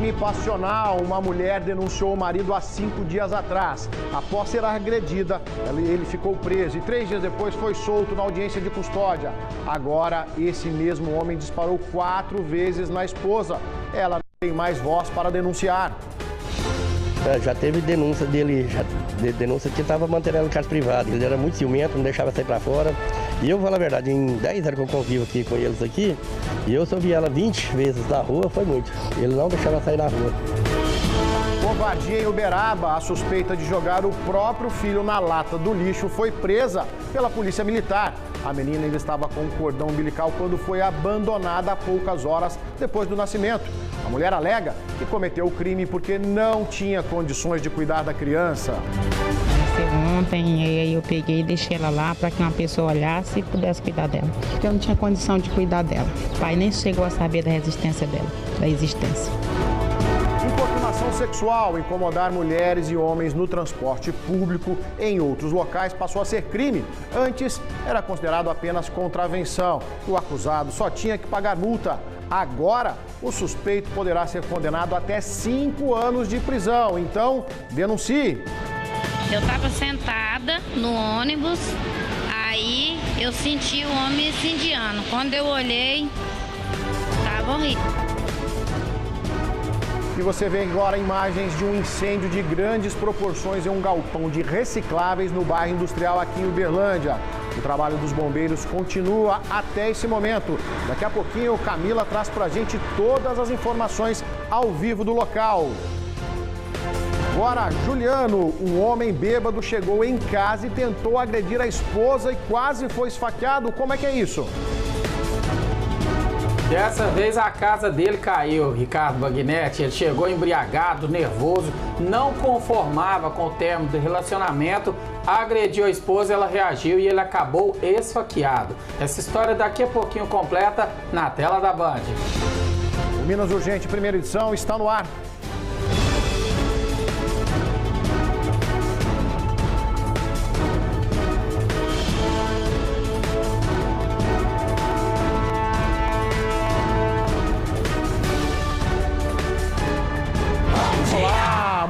Crime passional. Uma mulher denunciou o marido há 5 dias atrás. Após ser agredida, ele ficou preso e 3 dias depois foi solto na audiência de custódia. Agora, esse mesmo homem disparou 4 vezes na esposa. Ela não tem mais voz para denunciar. Já teve denúncia dele, denúncia que estava mantendo ela em casa privada. Ele era muito ciumento, não deixava sair para fora. E eu vou falar a verdade, em 10 anos que eu convivo aqui com eles aqui, e eu só vi ela 20 vezes na rua, foi muito. Ele não deixava sair na rua. Covardia em Uberaba, a suspeita de jogar o próprio filho na lata do lixo foi presa pela polícia militar. A menina ainda estava com um cordão umbilical quando foi abandonada há poucas horas depois do nascimento. A mulher alega que cometeu o crime porque não tinha condições de cuidar da criança. Ontem eu peguei e deixei ela lá para que uma pessoa olhasse e pudesse cuidar dela. Porque eu não tinha condição de cuidar dela. O pai nem chegou a saber da existência dela, da existência. Importunação sexual, incomodar mulheres e homens no transporte público em outros locais passou a ser crime. Antes era considerado apenas contravenção. O acusado só tinha que pagar multa. Agora, o suspeito poderá ser condenado até 5 anos de prisão. Então, denuncie. Eu estava sentada no ônibus, aí eu senti o homem incendiando. Quando eu olhei, estava horrível. E você vê agora imagens de um incêndio de grandes proporções em um galpão de recicláveis no bairro industrial aqui em Uberlândia. O trabalho dos bombeiros continua até esse momento. Daqui a pouquinho, Camila traz pra gente todas as informações ao vivo do local. Agora, Juliano, um homem bêbado chegou em casa e tentou agredir a esposa e quase foi esfaqueado. Como é que é isso? Dessa vez a casa dele caiu, Ricardo Bagnetti. Ele chegou embriagado, nervoso, não conformava com o término do relacionamento, agrediu a esposa, ela reagiu e ele acabou esfaqueado. Essa história daqui a pouquinho completa na tela da Band. O Minas Urgente, primeira edição, está no ar.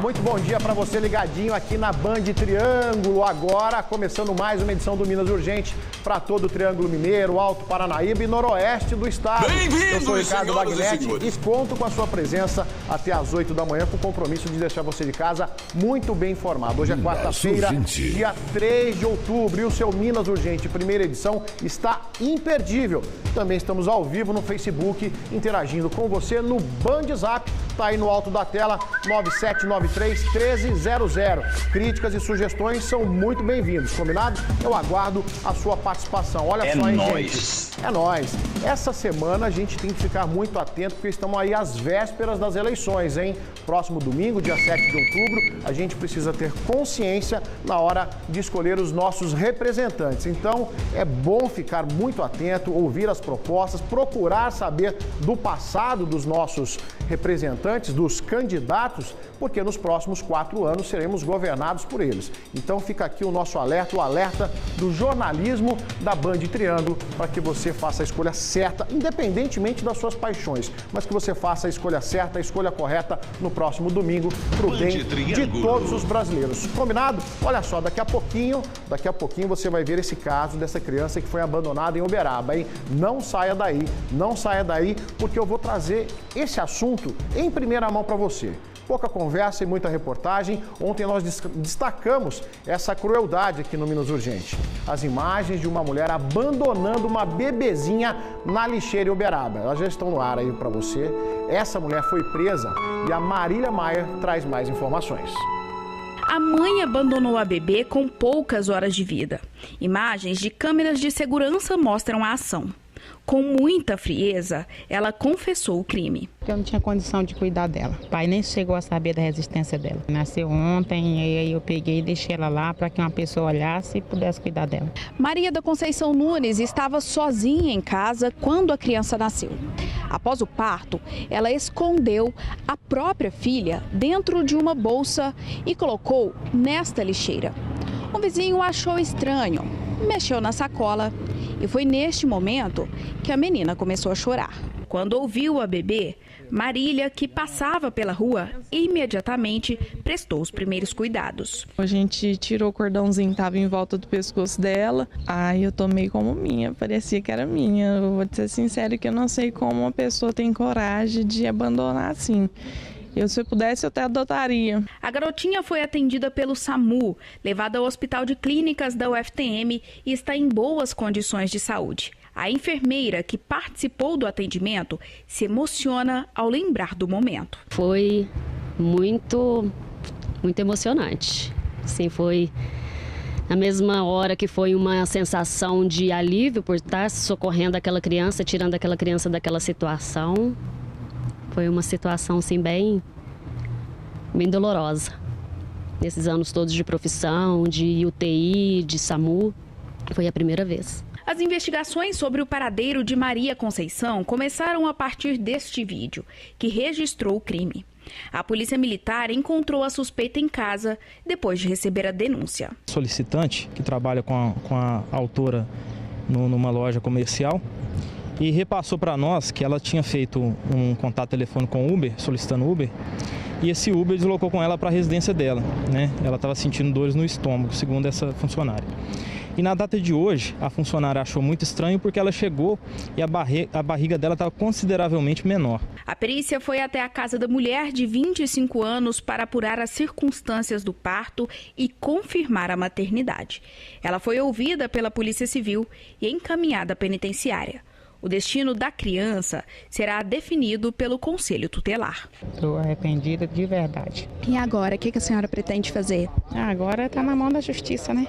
Muito bom dia para você ligadinho aqui na Band Triângulo. Agora, começando mais uma edição do Minas Urgente para todo o Triângulo Mineiro, Alto Paranaíba e Noroeste do estado. Eu sou Ricardo Bagnetti e conto com a sua presença até às 8 da manhã com o compromisso de deixar você de casa muito bem informado. Hoje é quarta-feira, dia 3 de outubro e o seu Minas Urgente, primeira edição, está imperdível. Também estamos ao vivo no Facebook, interagindo com você no Band Zap. Tá aí no alto da tela, 9793-1300. Críticas e sugestões são muito bem-vindos, combinado? Eu aguardo a sua participação. Olha só, hein, gente? É nóis. Essa semana a gente tem que ficar muito atento, porque estamos aí às vésperas das eleições, hein? Próximo domingo, dia 7 de outubro, a gente precisa ter consciência na hora de escolher os nossos representantes. Então, é bom ficar muito atento, ouvir as propostas, procurar saber do passado dos nossos representantes, dos candidatos, porque nos próximos 4 anos seremos governados por eles. Então fica aqui o nosso alerta, o alerta do jornalismo da Band Triângulo, para que você faça a escolha certa, independentemente das suas paixões, mas que você faça a escolha certa, a escolha correta no próximo domingo, para o bem de todos os brasileiros. Combinado? Olha só, daqui a pouquinho você vai ver esse caso dessa criança que foi abandonada em Uberaba, hein? Não saia daí, porque eu vou trazer esse assunto em primeira mão para você. Pouca conversa e muita reportagem. Ontem nós destacamos essa crueldade aqui no Minas Urgente. As imagens de uma mulher abandonando uma bebezinha na lixeira em Uberaba. Elas já estão no ar aí para você. Essa mulher foi presa e a Marília Maia traz mais informações. A mãe abandonou a bebê com poucas horas de vida. Imagens de câmeras de segurança mostram a ação. Com muita frieza, ela confessou o crime. Eu não tinha condição de cuidar dela. O pai nem chegou a saber da existência dela. Nasceu ontem, eu peguei e deixei ela lá para que uma pessoa olhasse e pudesse cuidar dela. Maria da Conceição Nunes estava sozinha em casa quando a criança nasceu. Após o parto, ela escondeu a própria filha dentro de uma bolsa e colocou nesta lixeira. Um vizinho achou estranho, mexeu na sacola e foi neste momento que a menina começou a chorar. Quando ouviu a bebê, Marília, que passava pela rua, imediatamente prestou os primeiros cuidados. A gente tirou o cordãozinho que estava em volta do pescoço dela. Aí eu tomei como minha, parecia que era minha. Eu vou ser sincera que eu não sei como uma pessoa tem coragem de abandonar assim. Se eu pudesse, eu até adotaria. A garotinha foi atendida pelo SAMU, levada ao Hospital de Clínicas da UFTM e está em boas condições de saúde. A enfermeira que participou do atendimento se emociona ao lembrar do momento. Foi muito emocionante. Sim, foi na mesma hora que foi uma sensação de alívio por estar socorrendo aquela criança, tirando aquela criança daquela situação. Foi uma situação assim, bem dolorosa. Nesses anos todos de profissão, de UTI, de SAMU, foi a primeira vez. As investigações sobre o paradeiro de Maria Conceição começaram a partir deste vídeo, que registrou o crime. A Polícia Militar encontrou a suspeita em casa depois de receber a denúncia. Solicitante, que trabalha com a autora numa loja comercial, e repassou para nós que ela tinha feito um contato telefônico com o Uber, solicitando Uber, e esse Uber deslocou com ela para a residência dela, né? Ela estava sentindo dores no estômago, segundo essa funcionária. E na data de hoje, a funcionária achou muito estranho porque ela chegou e a barriga dela estava consideravelmente menor. A perícia foi até a casa da mulher de 25 anos para apurar as circunstâncias do parto e confirmar a maternidade. Ela foi ouvida pela Polícia Civil e encaminhada à penitenciária. O destino da criança será definido pelo Conselho Tutelar. Estou arrependida de verdade. E agora, o que a senhora pretende fazer? Agora está na mão da justiça, né?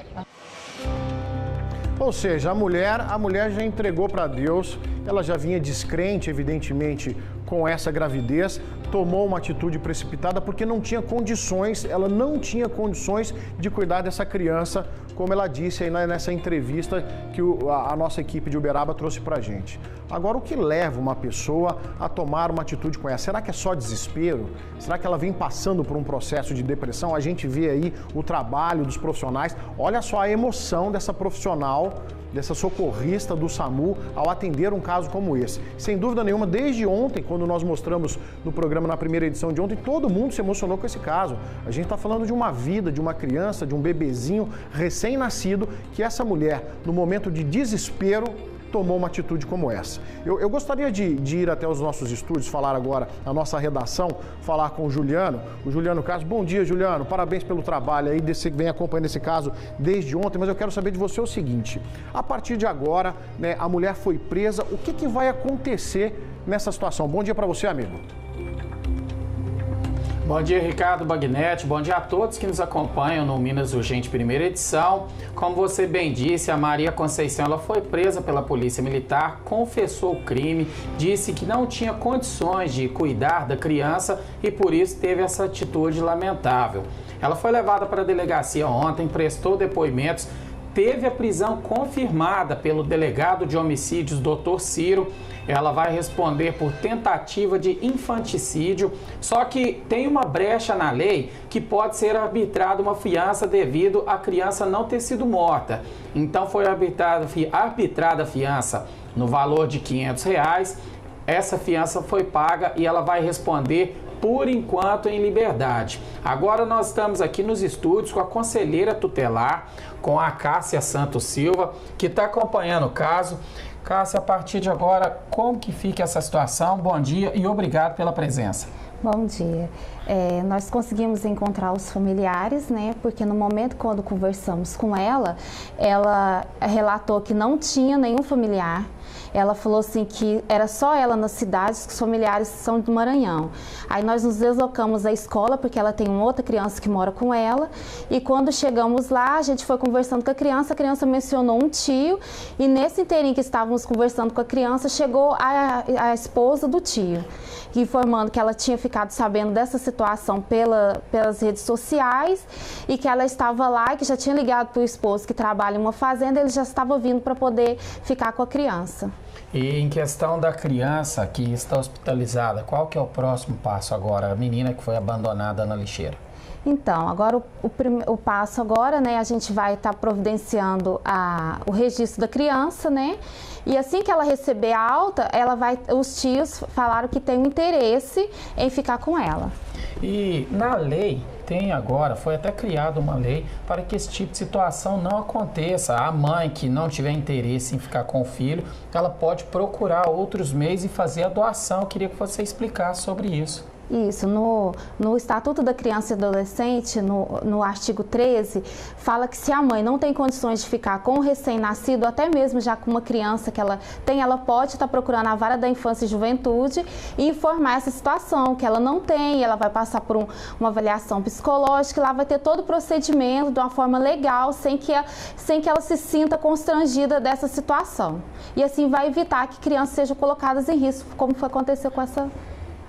Ou seja, a mulher já entregou para Deus, ela já vinha descrente, evidentemente, com essa gravidez, tomou uma atitude precipitada porque não tinha condições, ela não tinha condições de cuidar dessa criança, como ela disse aí nessa entrevista que a nossa equipe de Uberaba trouxe pra gente. Agora, o que leva uma pessoa a tomar uma atitude com essa? Será que é só desespero? Será que ela vem passando por um processo de depressão? A gente vê aí o trabalho dos profissionais. Olha só a emoção dessa profissional, dessa socorrista do SAMU ao atender um caso como esse. Sem dúvida nenhuma, desde ontem, quando nós mostramos no programa, na primeira edição de ontem, todo mundo se emocionou com esse caso. A gente está falando de uma vida, de uma criança, de um bebezinho recém-nascido, que essa mulher, no momento de desespero, tomou uma atitude como essa. Eu gostaria de ir até os nossos estúdios, falar agora a nossa redação, falar com o Juliano Castro. Bom dia, Juliano, parabéns pelo trabalho aí, que vem acompanhando esse caso desde ontem, mas eu quero saber de você o seguinte, a partir de agora, né, a mulher foi presa, o que vai acontecer nessa situação? Bom dia para você, amigo. Bom dia, Ricardo Bagnetti. Bom dia a todos que nos acompanham no Minas Urgente primeira edição. Como você bem disse, a Maria Conceição ela foi presa pela Polícia Militar, confessou o crime, disse que não tinha condições de cuidar da criança e por isso teve essa atitude lamentável. Ela foi levada para a delegacia ontem, prestou depoimentos, teve a prisão confirmada pelo delegado de homicídios, Dr. Ciro. Ela vai responder por tentativa de infanticídio, só que tem uma brecha na lei que pode ser arbitrada uma fiança devido à criança não ter sido morta. Então foi arbitrada a fiança no valor de R$500. Essa fiança foi paga e ela vai responder por enquanto em liberdade. Agora nós estamos aqui nos estúdios com a conselheira tutelar, com a Cássia Santos Silva, que está acompanhando o caso. Cássia, a partir de agora, como que fica essa situação? Bom dia e obrigado pela presença. Bom dia. Nós conseguimos encontrar os familiares, né? Porque no momento quando conversamos com ela relatou que não tinha nenhum familiar. Ela falou assim que era só ela na cidade, que os familiares são do Maranhão. Aí nós nos deslocamos à escola, porque ela tem uma outra criança que mora com ela. E quando chegamos lá, a gente foi conversando com a criança mencionou um tio. E nesse inteirinho que estávamos conversando com a criança, chegou a esposa do tio, informando que ela tinha ficado sabendo dessa situação pelas redes sociais e que ela estava lá e que já tinha ligado para o esposo que trabalha em uma fazenda, ele já estava vindo para poder ficar com a criança. E em questão da criança que está hospitalizada, qual que é o próximo passo agora? A menina que foi abandonada na lixeira. Então, agora o passo agora, né, a gente vai estar providenciando o registro da criança, né? E assim que ela receber a alta, os tios falaram que tem um interesse em ficar com ela. E na lei foi até criada uma lei para que esse tipo de situação não aconteça. A mãe que não tiver interesse em ficar com o filho, ela pode procurar outros meios e fazer a doação. Eu queria que você explicasse sobre isso. Isso, no Estatuto da Criança e Adolescente, no artigo 13, fala que se a mãe não tem condições de ficar com o recém-nascido, até mesmo já com uma criança que ela tem, ela pode estar procurando a Vara da Infância e Juventude e informar essa situação, que ela não tem, ela vai passar por uma avaliação psicológica, lá vai ter todo o procedimento de uma forma legal, sem que ela se sinta constrangida dessa situação. E assim vai evitar que crianças sejam colocadas em risco, como foi acontecer com essa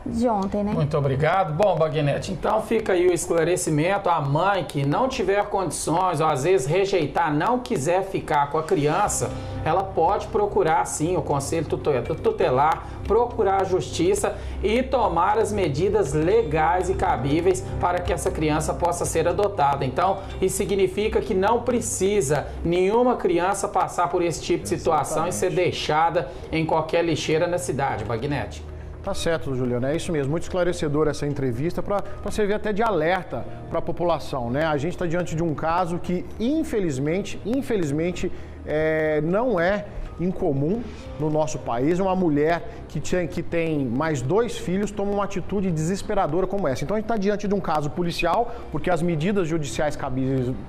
de ontem, né? Muito obrigado. Bom, Baguinete, então fica aí o esclarecimento. A mãe que não tiver condições, ou às vezes rejeitar, não quiser ficar com a criança, ela pode procurar sim o Conselho Tutelar, procurar a Justiça e tomar as medidas legais e cabíveis para que essa criança possa ser adotada. Então, isso significa que não precisa nenhuma criança passar por esse tipo de situação e ser deixada em qualquer lixeira na cidade, Baguinete. Tá certo, Juliana, é isso mesmo. Muito esclarecedora essa entrevista para servir até de alerta para a população, né? A gente está diante de um caso que, infelizmente, não é incomum no nosso país. Uma mulher que tem mais 2 filhos toma uma atitude desesperadora como essa. Então a gente está diante de um caso policial, porque as medidas judiciais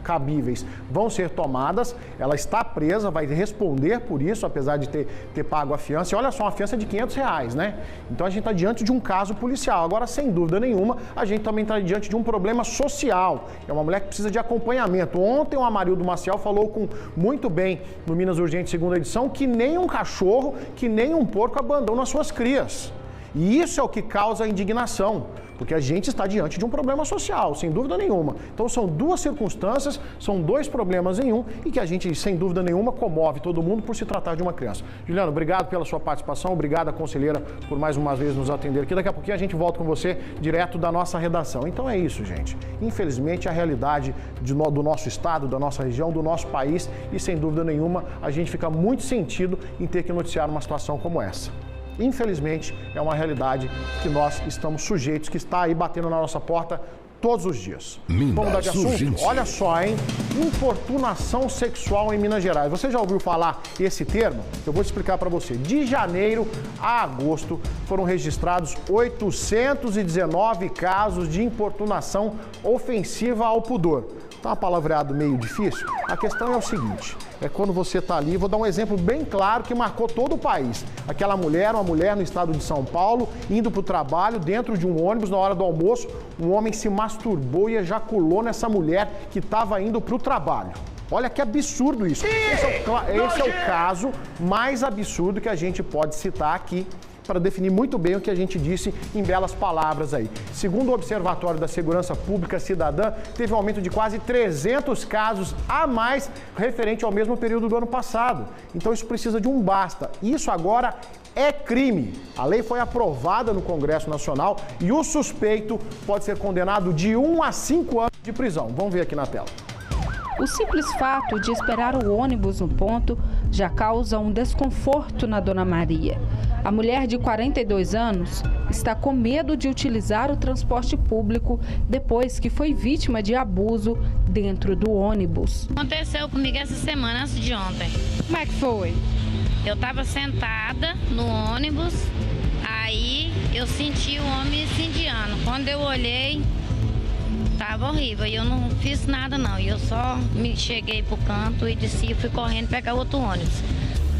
cabíveis vão ser tomadas. Ela está presa, vai responder por isso, apesar de ter pago a fiança. E olha só, uma fiança de R$500, né? Então a gente está diante de um caso policial. Agora, sem dúvida nenhuma, a gente também está diante de um problema social. É uma mulher que precisa de acompanhamento. Ontem o Amarildo Maciel falou muito bem no Minas Urgente, segunda edição, que nem um cachorro, que nem um porco abandonam as suas crias. E isso é o que causa a indignação, porque a gente está diante de um problema social, sem dúvida nenhuma. Então são 2 circunstâncias, são 2 problemas em um e que a gente, sem dúvida nenhuma, comove todo mundo por se tratar de uma criança. Juliana, obrigado pela sua participação, obrigado, conselheira, por mais uma vez nos atender aqui. Daqui a pouquinho a gente volta com você direto da nossa redação. Então é isso, gente. Infelizmente, a realidade do nosso estado, da nossa região, do nosso país, e sem dúvida nenhuma, a gente fica muito sentido em ter que noticiar uma situação como essa. Infelizmente, é uma realidade que nós estamos sujeitos, que está aí batendo na nossa porta todos os dias. Vamos mudar de assunto? Olha só, hein? Importunação sexual em Minas Gerais. Você já ouviu falar esse termo? Eu vou explicar para você. De janeiro a agosto foram registrados 819 casos de importunação ofensiva ao pudor. Tá um palavreado meio difícil? A questão é o seguinte, é quando você está ali, vou dar um exemplo bem claro que marcou todo o país. Aquela mulher, uma mulher no estado de São Paulo, indo para o trabalho, dentro de um ônibus, na hora do almoço, um homem se masturbou e ejaculou nessa mulher que estava indo para o trabalho. Olha que absurdo isso. Esse é o caso mais absurdo que a gente pode citar aqui, para definir muito bem o que a gente disse em belas palavras aí. Segundo o Observatório da Segurança Pública Cidadã, teve um aumento de quase 300 casos a mais referente ao mesmo período do ano passado. Então isso precisa de um basta. Isso agora é crime. A lei foi aprovada no Congresso Nacional e o suspeito pode ser condenado de 1 a 5 anos de prisão. Vamos ver aqui na tela. O simples fato de esperar o ônibus no ponto já causa um desconforto na Dona Maria. A mulher de 42 anos está com medo de utilizar o transporte público depois que foi vítima de abuso dentro do ônibus. Aconteceu comigo essa semana, antes de ontem. Como é que foi? Eu estava sentada no ônibus, aí eu senti o homem incendiando. Quando eu olhei, tava horrível, e eu não fiz nada não, eu só me cheguei pro canto e desci e fui correndo pegar outro ônibus.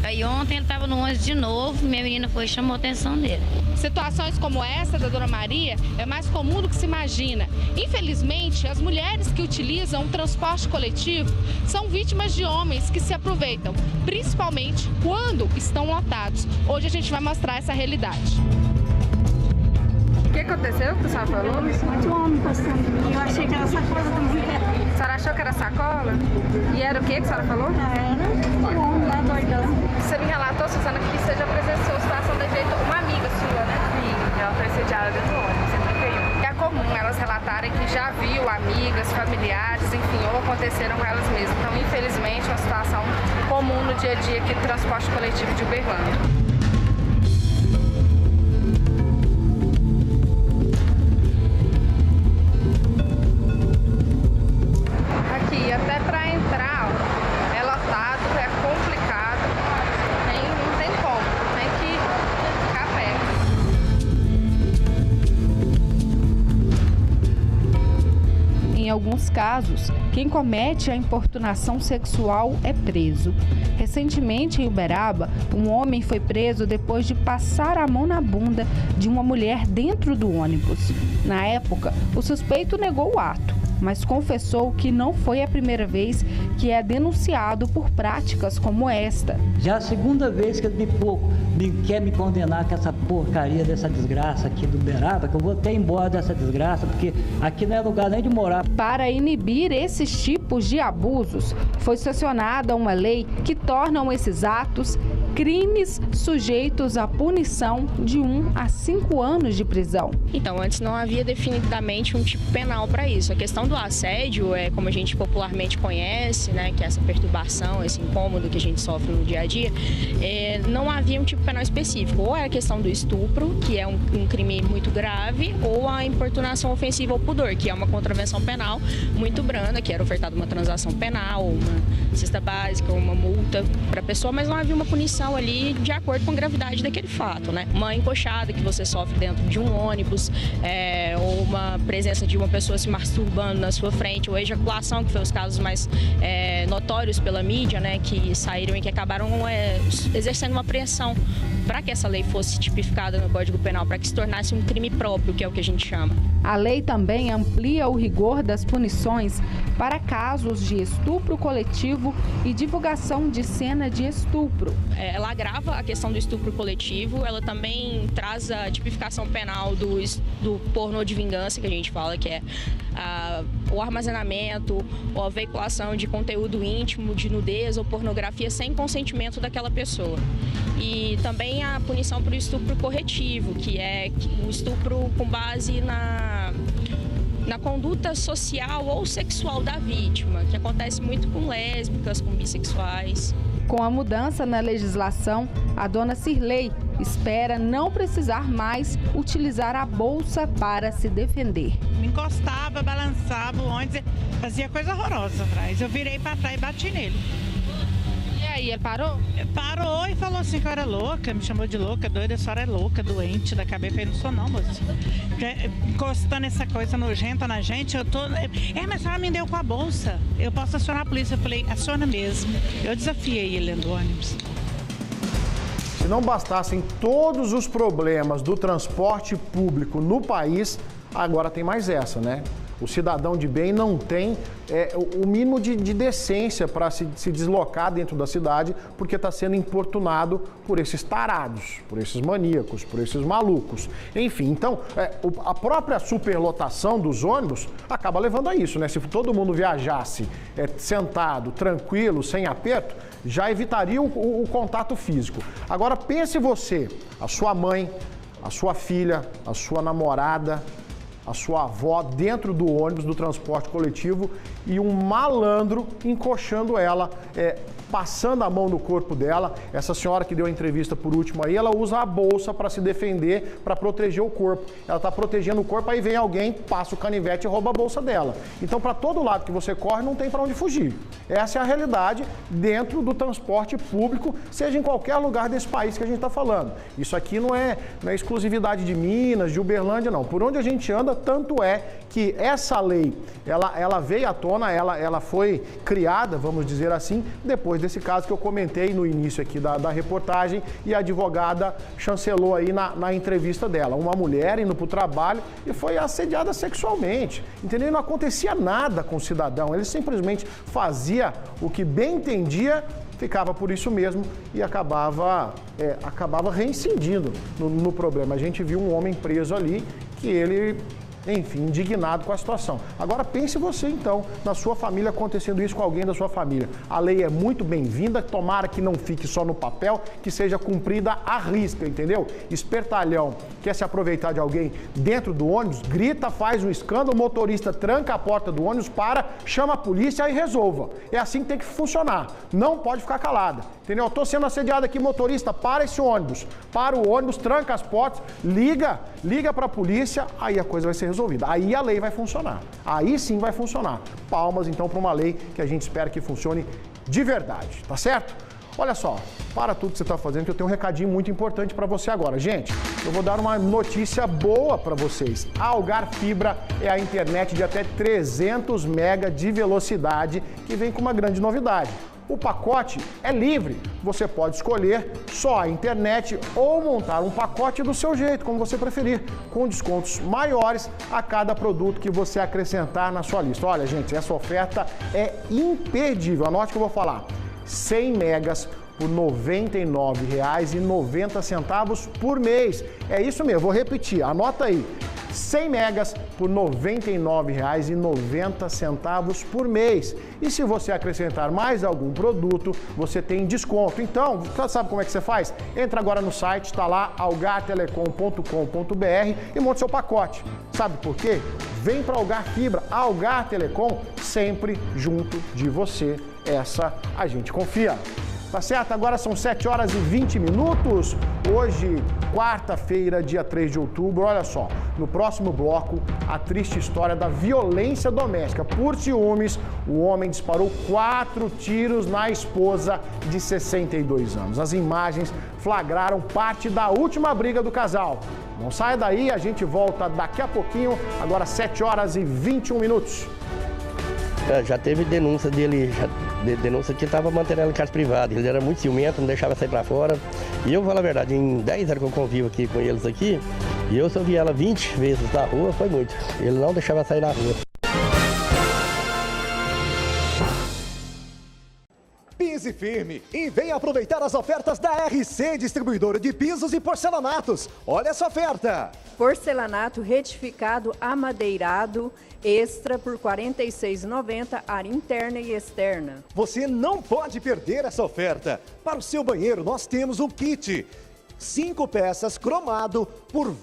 Aí ontem ele estava no ônibus de novo, minha menina foi e chamou a atenção dele. Situações como essa da Dona Maria é mais comum do que se imagina. Infelizmente, as mulheres que utilizam o transporte coletivo são vítimas de homens que se aproveitam, principalmente quando estão lotados. Hoje a gente vai mostrar essa realidade. O que aconteceu que a senhora falou? Um homem passando em mim, eu achei que era sacola da mulher. A senhora achou que era sacola? E era o que a senhora falou? Era um homem lá doidão. Você me relatou, Suzana, que você já presenciou situação de jeito uma amiga sua, né? Sim, ela foi assediada dentro do ônibus, 131. É comum elas relatarem que já viu amigas aconteceram com elas mesmas. Então, infelizmente, é uma situação comum no dia a dia aqui do transporte coletivo de Uberlândia. Aqui, até para entrar, ó, é lotado, é complicado, não tem como, tem que ficar perto. Em alguns casos, quem comete a importunação sexual é preso. Recentemente, em Uberaba, um homem foi preso depois de passar a mão na bunda de uma mulher dentro do ônibus. Na época, o suspeito negou o ato, mas confessou que não foi a primeira vez que é denunciado por práticas como esta. Já a segunda vez que ele quer me condenar com essa porcaria dessa desgraça aqui do Uberaba, que eu vou até embora dessa desgraça, porque aqui não é lugar nem de morar. Para inibir esses tipos de abusos, foi sancionada uma lei que tornam esses atos crimes sujeitos à punição de 1 a 5 anos de prisão. Então, antes não havia definitivamente um tipo penal para isso. A questão do assédio, como a gente popularmente conhece, né, que é essa perturbação, esse incômodo que a gente sofre no dia a dia, não havia um tipo penal específico. Ou é a questão do estupro, que é um crime muito grave, ou a importunação ofensiva ao pudor, que é uma contravenção penal muito branda, que era ofertada uma transação penal, uma cesta básica, uma multa para a pessoa, mas não havia uma punição ali de acordo com a gravidade daquele fato, né? Uma encoxada que você sofre dentro de um ônibus, ou uma presença de uma pessoa se masturbando na sua frente, ou ejaculação, que foi os casos mais notórios pela mídia, né? Que saíram e que acabaram exercendo uma pressão para que essa lei fosse tipificada no Código Penal, para que se tornasse um crime próprio, que é o que a gente chama. A lei também amplia o rigor das punições para casos de estupro coletivo e divulgação de cena de estupro. Ela agrava a questão do estupro coletivo, ela também traz a tipificação penal do pornô de vingança, que a gente fala, que é o armazenamento ou a veiculação de conteúdo íntimo, de nudez ou pornografia sem consentimento daquela pessoa. E também a punição por estupro corretivo, que é o estupro com base na conduta social ou sexual da vítima, que acontece muito com lésbicas, com bissexuais. Com a mudança na legislação, a dona Cirlei espera não precisar mais utilizar a bolsa para se defender. Me encostava, balançava o ônibus, fazia coisa horrorosa atrás. Eu virei para trás e bati nele. E aí, ele parou? Parou e falou assim que eu era louca, me chamou de louca, doida, a senhora é louca, doente da cabeça. Eu falei, não sou não, moça. Encostando essa coisa nojenta na gente, eu tô... mas a senhora me deu com a bolsa, eu posso acionar a polícia. Eu falei, aciona mesmo. Eu desafiei ele dentro do ônibus. Se não bastassem todos os problemas do transporte público no país, agora tem mais essa, né? O cidadão de bem não tem o mínimo de decência para se deslocar dentro da cidade porque está sendo importunado por esses tarados, por esses maníacos, por esses malucos. Enfim, então, a própria superlotação dos ônibus acaba levando a isso, né? Se todo mundo viajasse sentado, tranquilo, sem aperto, já evitaria o contato físico. Agora, pense você, a sua mãe, a sua filha, a sua namorada, a sua avó dentro do ônibus do transporte coletivo e um malandro encoxando ela, passando a mão no corpo dela. Essa senhora que deu a entrevista por último aí, ela usa a bolsa para se defender, para proteger o corpo. Ela está protegendo o corpo, aí vem alguém, passa o canivete e rouba a bolsa dela. então, para todo lado que você corre, não tem para onde fugir. Essa é a realidade dentro do transporte público, seja em qualquer lugar desse país que a gente está falando. Isso aqui não é exclusividade de Minas, de Uberlândia, não. Por onde a gente anda, tanto é que essa lei, ela veio à tona, ela foi criada, vamos dizer assim, depois desse caso que eu comentei no início aqui da reportagem, e a advogada chancelou aí na entrevista dela. Uma mulher indo para o trabalho e foi assediada sexualmente, entendeu? Não acontecia nada com o cidadão, ele simplesmente fazia o que bem entendia, ficava por isso mesmo e acabava reincidindo no problema. A gente viu um homem preso ali que ele enfim, indignado com a situação. Agora pense você então, na sua família, acontecendo isso com alguém da sua família. A lei é muito bem-vinda, tomara que não fique só no papel, que seja cumprida à risca, entendeu? Espertalhão quer se aproveitar de alguém dentro do ônibus, grita, faz um escândalo, o motorista tranca a porta do ônibus, chama a polícia e resolva. É assim que tem que funcionar. Não pode ficar calada, entendeu? Eu tô sendo assediado aqui, motorista, para esse ônibus. Para o ônibus, tranca as portas, liga para a polícia, aí a coisa vai ser resolvida. Aí a lei vai funcionar. Aí sim vai funcionar. Palmas, então, para uma lei que a gente espera que funcione de verdade, tá certo? Olha só, para tudo que você está fazendo, que eu tenho um recadinho muito importante para você agora. Gente, eu vou dar uma notícia boa para vocês. A Algar Fibra é a internet de até 300 MB de velocidade que vem com uma grande novidade. O pacote é livre, você pode escolher só a internet ou montar um pacote do seu jeito, como você preferir, com descontos maiores a cada produto que você acrescentar na sua lista. Olha, gente, essa oferta é imperdível. Anote o que eu vou falar. 100 megas por R$ 99,90 por mês. É isso mesmo, vou repetir, anota aí. 100 megas por R$ 99,90 por mês. E se você acrescentar mais algum produto, você tem desconto. Então, sabe como é que você faz? Entra agora no site, está lá, algartelecom.com.br e monta seu pacote. Sabe por quê? Vem para Algar Fibra, a Algar Telecom sempre junto de você. Essa a gente confia. Tá certo? Agora são 7 horas e 20 minutos. Hoje, quarta-feira, dia 3 de outubro. Olha só, no próximo bloco, a triste história da violência doméstica. Por ciúmes, o homem disparou 4 tiros na esposa de 62 anos. As imagens flagraram parte da última briga do casal. Não saia daí, a gente volta daqui a pouquinho. Agora 7 horas e 21 minutos. Já teve denúncia dele, denúncia que estava mantendo ela em casa privada. Ele era muito ciumento, não deixava sair para fora. E eu vou falar a verdade, em 10 anos que eu convivo aqui com eles aqui, e eu só vi ela 20 vezes na rua, foi muito. Ele não deixava sair na rua. Pise firme e venha aproveitar as ofertas da RC Distribuidora de Pisos e Porcelanatos. Olha essa oferta! Porcelanato retificado amadeirado extra por R$ 46,90, área interna e externa. Você não pode perder essa oferta. Para o seu banheiro nós temos um kit. 5 peças cromado por R$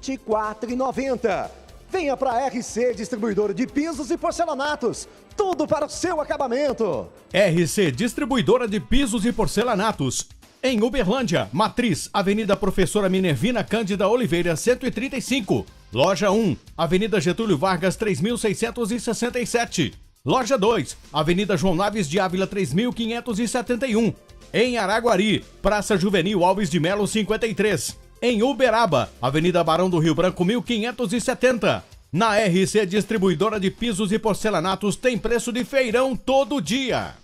24,90. Venha para a RC Distribuidora de Pisos e Porcelanatos. Tudo para o seu acabamento. RC Distribuidora de Pisos e Porcelanatos. Em Uberlândia, Matriz, Avenida Professora Minervina Cândida Oliveira, 135. Loja 1, Avenida Getúlio Vargas, 3667. Loja 2, Avenida João Naves de Ávila, 3571. Em Araguari, Praça Juvenil Alves de Melo, 53. Em Uberaba, Avenida Barão do Rio Branco, 1570. Na RC Distribuidora de Pisos e Porcelanatos tem preço de feirão todo dia.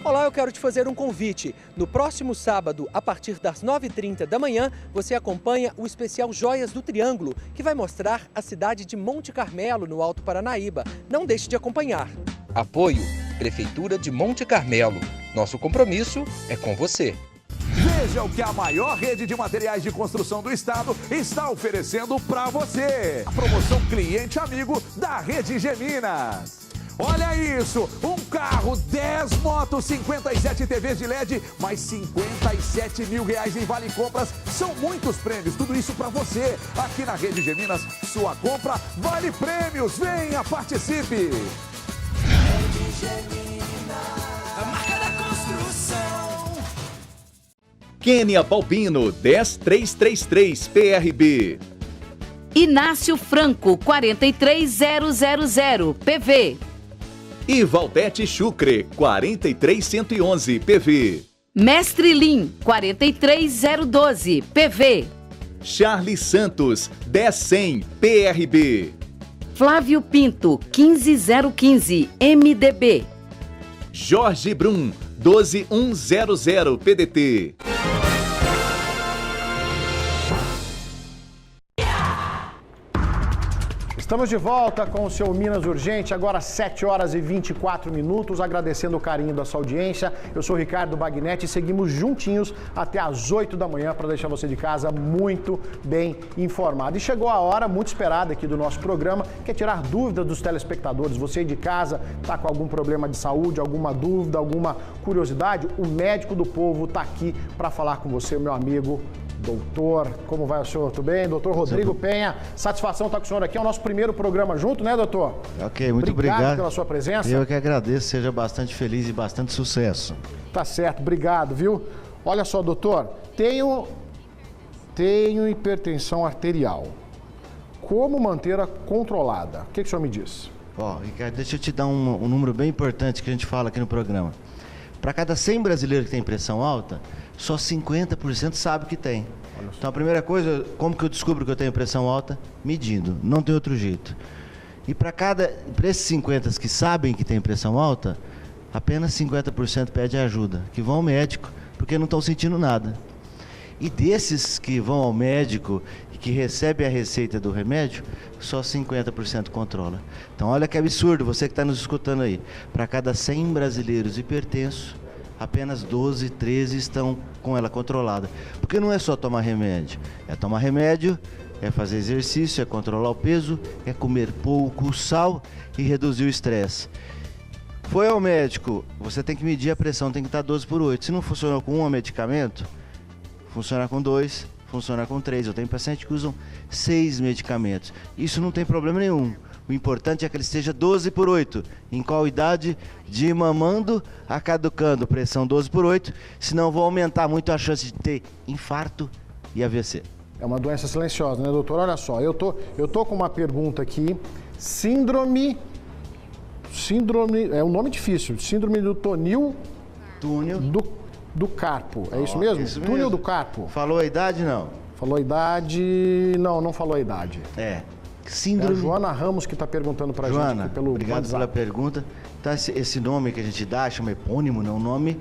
Olá, eu quero te fazer um convite. No próximo sábado, a partir das 9h30 da manhã, você acompanha o especial Joias do Triângulo, que vai mostrar a cidade de Monte Carmelo, no Alto Paranaíba. Não deixe de acompanhar. Apoio Prefeitura de Monte Carmelo. Nosso compromisso é com você. Veja o que a maior rede de materiais de construção do estado está oferecendo para você. A promoção Cliente Amigo da Rede Geminas. Olha isso, um carro, 10 motos, 57 TVs de LED, mais 57 mil reais em vale compras. São muitos prêmios, tudo isso para você. Aqui na Rede Geminas, sua compra vale prêmios. Venha, participe. Rede Geminas, a marca da construção. Kênia Balbino, 10333 PRB. Inácio Franco, 43000 PV. E Valdete Chucre, 43111 PV. Mestre Lim, 43012 PV. Charles Santos, 10100 PRB. Flávio Pinto, 15015 MDB. Jorge Brum, 12100 PDT. Estamos de volta com o seu Minas Urgente, agora 7 horas e 24 minutos, agradecendo o carinho da sua audiência. Eu sou Ricardo Bagnetti e seguimos juntinhos até às 8 da manhã para deixar você de casa muito bem informado. E chegou a hora muito esperada aqui do nosso programa, que é tirar dúvidas dos telespectadores. Você de casa está com algum problema de saúde, alguma dúvida, alguma curiosidade? O médico do povo está aqui para falar com você, meu amigo. Doutor, como vai o senhor? Tudo bem? Doutor Rodrigo Penha, satisfação estar com o senhor aqui. É o nosso primeiro programa junto, né, doutor? Ok, muito obrigado pela sua presença. Eu que agradeço, seja bastante feliz e bastante sucesso. Tá certo, obrigado, viu? Olha só, doutor, tenho hipertensão arterial. Como mantê-la controlada? O que o senhor me diz? Ó, Ricardo, deixa eu te dar um número bem importante que a gente fala aqui no programa. Para cada 100 brasileiros que tem pressão alta, só 50% sabe que tem. Então a primeira coisa, como que eu descubro que eu tenho pressão alta? Medindo, não tem outro jeito. E para esses 50% que sabem que tem pressão alta, apenas 50% pedem ajuda, que vão ao médico, porque não estão sentindo nada. E desses que vão ao médico e que recebem a receita do remédio, só 50% controla. Então olha que absurdo, você que está nos escutando aí. Para cada 100 brasileiros hipertensos, apenas 12, 13 estão com ela controlada. Porque não é só tomar remédio. É tomar remédio, é fazer exercício, é controlar o peso, é comer pouco sal e reduzir o estresse. Foi ao médico, você tem que medir a pressão, tem que estar 12/8. Se não funcionou com um medicamento, funciona com 2, funciona com 3. Eu tenho pacientes que usam 6 medicamentos. Isso não tem problema nenhum. O importante é que ele esteja 12/8. Em qual idade? De mamando a caducando. Pressão 12/8. Senão vou aumentar muito a chance de ter infarto e AVC. É uma doença silenciosa, né, doutor? Olha só, eu tô com uma pergunta aqui. Síndrome, é um nome difícil. Síndrome do túnel do carpo. É isso mesmo? Isso túnel mesmo. do carpo. Falou a idade, não? Falou a idade... Não falou a idade. É. Síndrome... É a Joana Ramos que está perguntando para a gente aqui pelo obrigado WhatsApp. pela pergunta. Então, esse nome que a gente dá, chama epônimo, não? O nome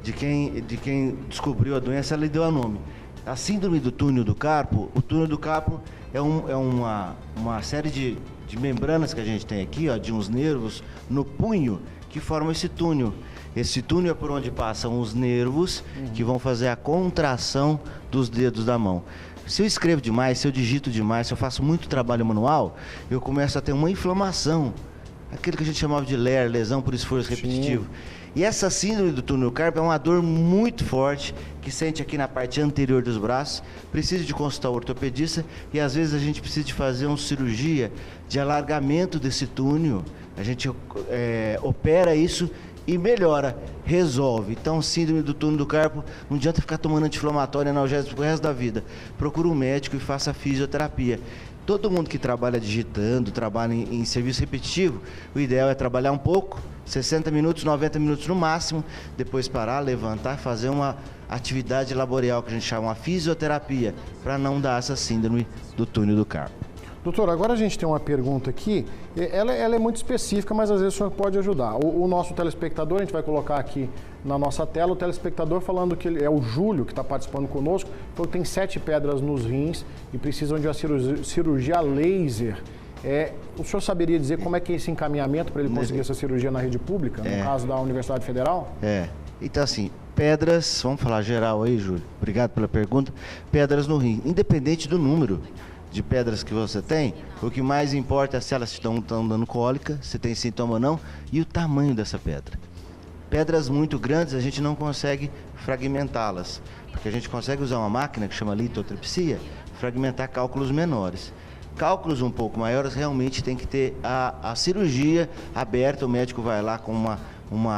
de quem descobriu a doença, ela deu o nome. A síndrome do túnel do carpo, o túnel do carpo é uma série de membranas que a gente tem aqui, ó, de uns nervos no punho que formam esse túnel. Esse túnel é por onde passam os nervos que vão fazer a contração dos dedos da mão. Se eu escrevo demais, se eu digito demais, se eu faço muito trabalho manual, eu começo a ter uma inflamação. Aquilo que a gente chamava de LER, lesão por esforço repetitivo. E essa síndrome do túnel do carpo é uma dor muito forte, que sente aqui na parte anterior dos braços, precisa de consultar o ortopedista e às vezes a gente precisa de fazer uma cirurgia de alargamento desse túnel. A gente opera isso e melhora, resolve. Então, síndrome do túnel do carpo, não adianta ficar tomando anti-inflamatório e analgésico pro resto da vida. Procura um médico e faça fisioterapia. Todo mundo que trabalha digitando, trabalha em serviço repetitivo, o ideal é trabalhar um pouco, 60 minutos, 90 minutos no máximo, depois parar, levantar, fazer uma atividade laboral que a gente chama uma fisioterapia, para não dar essa síndrome do túnel do carpo. Doutor, agora a gente tem uma pergunta aqui, ela é muito específica, mas às vezes o senhor pode ajudar. O nosso telespectador, a gente vai colocar aqui na nossa tela, o telespectador falando que é o Júlio, que está participando conosco, falou que tem 7 pedras nos rins e precisam de uma cirurgia laser. O senhor saberia dizer como é que é esse encaminhamento para ele conseguir essa cirurgia na rede pública, no caso da Universidade Federal? Então assim, pedras, vamos falar geral aí, Júlio, obrigado pela pergunta, pedras no rim, independente do número de pedras que você tem, o que mais importa é se elas estão dando cólica, se tem sintoma ou não, e o tamanho dessa pedra. Pedras muito grandes a gente não consegue fragmentá-las, porque a gente consegue usar uma máquina que chama litotripsia, fragmentar cálculos menores. Cálculos um pouco maiores realmente tem que ter a cirurgia aberta, o médico vai lá com um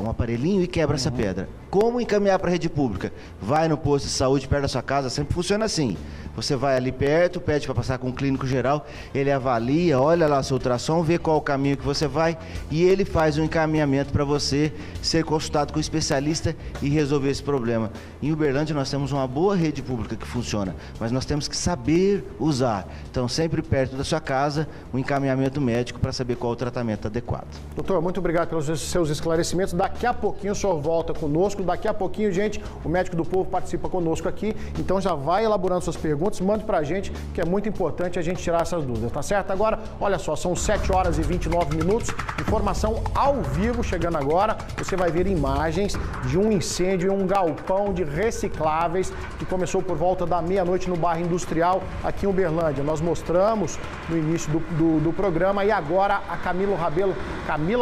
aparelhinho e quebra essa pedra. Como encaminhar para a rede pública? Vai no posto de saúde perto da sua casa, sempre funciona assim. Você vai ali perto, pede para passar com um clínico geral, ele avalia, olha lá seu ultrassom, vê qual o caminho que você vai e ele faz um encaminhamento para você ser consultado com um especialista e resolver esse problema. Em Uberlândia nós temos uma boa rede pública que funciona, mas nós temos que saber usar. Então sempre perto da sua casa, um encaminhamento médico para saber qual o tratamento adequado. Doutor, muito obrigado pelos seus esclarecimentos. Daqui a pouquinho o senhor volta conosco. conosco. Daqui a pouquinho, gente, o Médico do Povo participa conosco aqui. Então já vai elaborando suas perguntas, mande pra gente, que é muito importante a gente tirar essas dúvidas, tá certo? Agora, olha só, são 7 horas e 29 minutos. Informação ao vivo chegando agora. Você vai ver imagens de um incêndio em um galpão de recicláveis que começou por volta da meia-noite no bairro Industrial, aqui em Uberlândia. Nós mostramos no início do programa e agora a Camila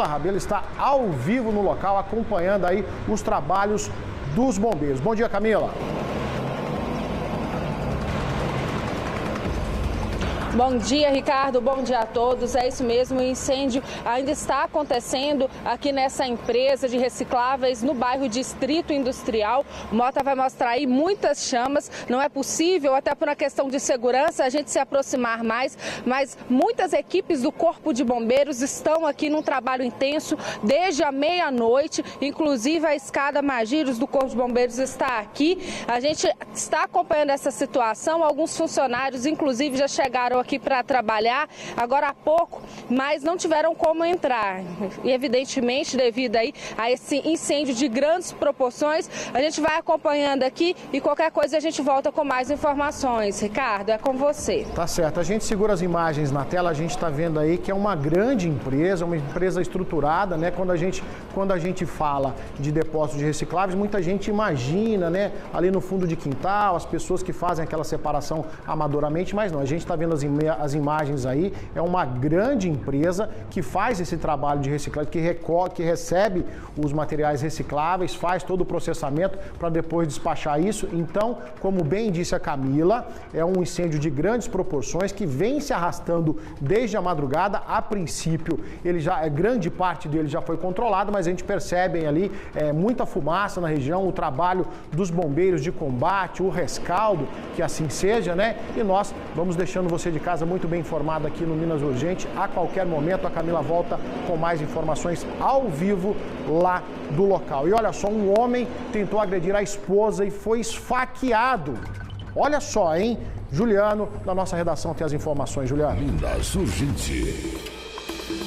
Rabelo está ao vivo no local, acompanhando aí os trabalhos dos bombeiros. Bom dia, Camila. Bom dia, Ricardo. Bom dia a todos. É isso mesmo, o incêndio ainda está acontecendo aqui nessa empresa de recicláveis no bairro Distrito Industrial. O Mota vai mostrar aí muitas chamas. Não é possível, até por uma questão de segurança, a gente se aproximar mais, mas muitas equipes do Corpo de Bombeiros estão aqui num trabalho intenso desde a meia-noite. Inclusive, a escada Magiros do Corpo de Bombeiros está aqui. A gente está acompanhando essa situação. Alguns funcionários, inclusive, já chegaram aqui para trabalhar agora há pouco, mas não tiveram como entrar. E evidentemente, devido aí a esse incêndio de grandes proporções, a gente vai acompanhando aqui e qualquer coisa a gente volta com mais informações. Ricardo, é com você. Tá certo. A gente segura as imagens na tela, a gente está vendo aí que é uma grande empresa, uma empresa estruturada, né? Quando a gente fala de depósito de recicláveis, muita gente imagina, né? Ali no fundo de quintal, as pessoas que fazem aquela separação amadoramente, mas não. A gente está vendo as imagens aí, é uma grande empresa que faz esse trabalho de reciclagem, que recebe os materiais recicláveis, faz todo o processamento para depois despachar isso. Então, como bem disse a Camila, é um incêndio de grandes proporções que vem se arrastando desde a madrugada. A princípio, grande parte dele já foi controlado, mas a gente percebe ali muita fumaça na região, o trabalho dos bombeiros de combate, o rescaldo, que assim seja, né? E nós vamos deixando você de casa muito bem informado aqui no Minas Urgente. A qualquer momento a Camila volta com mais informações ao vivo lá do local. E olha só, um homem tentou agredir a esposa e foi esfaqueado. Olha só, hein? Juliano, da nossa redação, tem as informações. Juliano. Minas Urgente.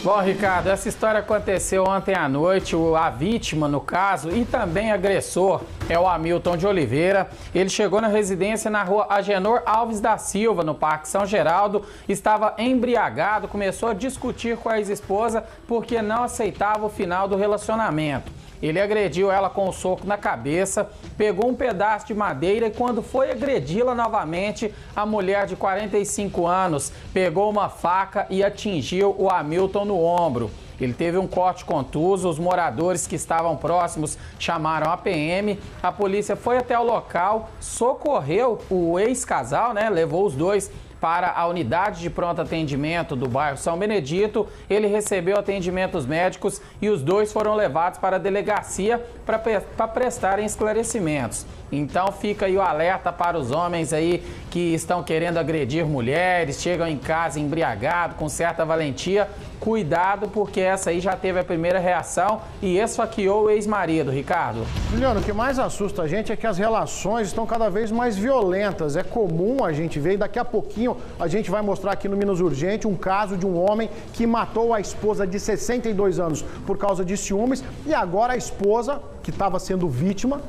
Bom, Ricardo, essa história aconteceu ontem à noite. A vítima, no caso, e também agressor, é o Hamilton de Oliveira. Ele chegou na residência na rua Agenor Alves da Silva, no Parque São Geraldo. Estava embriagado, começou a discutir com a ex-esposa porque não aceitava o final do relacionamento. Ele agrediu ela com um soco na cabeça, pegou um pedaço de madeira e quando foi agredi-la novamente, a mulher de 45 anos pegou uma faca e atingiu o Hamilton no ombro. Ele teve um corte contuso, os moradores que estavam próximos chamaram a PM, a polícia foi até o local, socorreu o ex-casal, né? Levou os dois para a unidade de pronto atendimento do bairro São Benedito. Ele recebeu atendimentos médicos e os dois foram levados para a delegacia para prestarem esclarecimentos. Então fica aí o alerta para os homens aí que estão querendo agredir mulheres, chegam em casa embriagados, com certa valentia. Cuidado, porque essa aí já teve a primeira reação e esfaqueou o ex-marido, Ricardo. Juliano, o que mais assusta a gente é que as relações estão cada vez mais violentas. É comum a gente ver, e daqui a pouquinho a gente vai mostrar aqui no Minas Urgente um caso de um homem que matou a esposa de 62 anos por causa de ciúmes e agora a esposa, que estava sendo vítima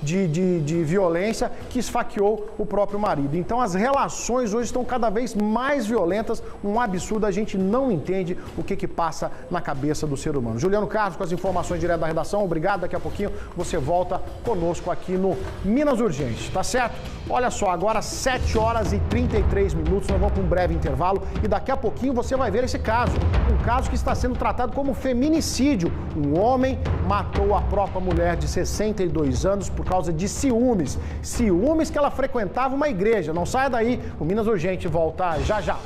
de violência, que esfaqueou o próprio marido. Então as relações hoje estão cada vez mais violentas, um absurdo, a gente não entende o que passa na cabeça do ser humano. Juliano Carlos com as informações direto da redação, obrigado, daqui a pouquinho você volta conosco aqui no Minas Urgente, tá certo? Olha só, agora 7 horas e 33 minutos, nós vamos para um breve intervalo e daqui a pouquinho você vai ver esse caso, um caso que está sendo tratado como feminicídio. Um homem matou a própria mulher de 62 anos por causa de ciúmes. Ciúmes que ela frequentava uma igreja. Não saia daí, o Minas Urgente volta já já.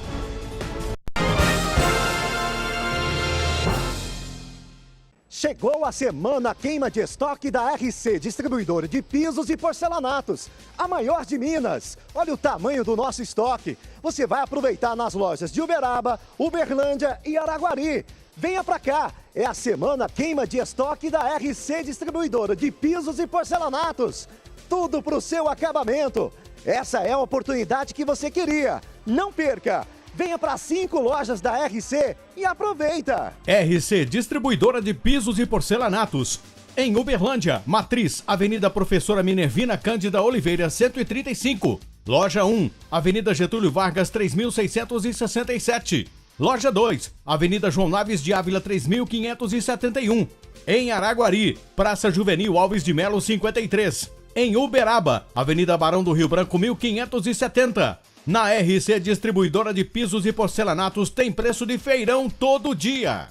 Chegou a semana queima de estoque da RC, distribuidora de pisos e porcelanatos, a maior de Minas. Olha o tamanho do nosso estoque. Você vai aproveitar nas lojas de Uberaba, Uberlândia e Araguari. Venha pra cá, é a semana queima de estoque da RC, distribuidora de pisos e porcelanatos. Tudo pro seu acabamento. Essa é a oportunidade que você queria. Não perca! Venha para 5 lojas da RC e aproveita! RC Distribuidora de Pisos e Porcelanatos. Em Uberlândia, Matriz, Avenida Professora Minervina Cândida Oliveira, 135. Loja 1, Avenida Getúlio Vargas, 3667. Loja 2, Avenida João Naves de Ávila, 3571. Em Araguari, Praça Juvenil Alves de Melo, 53. Em Uberaba, Avenida Barão do Rio Branco, 1570. Na RC Distribuidora de Pisos e Porcelanatos tem preço de feirão todo dia.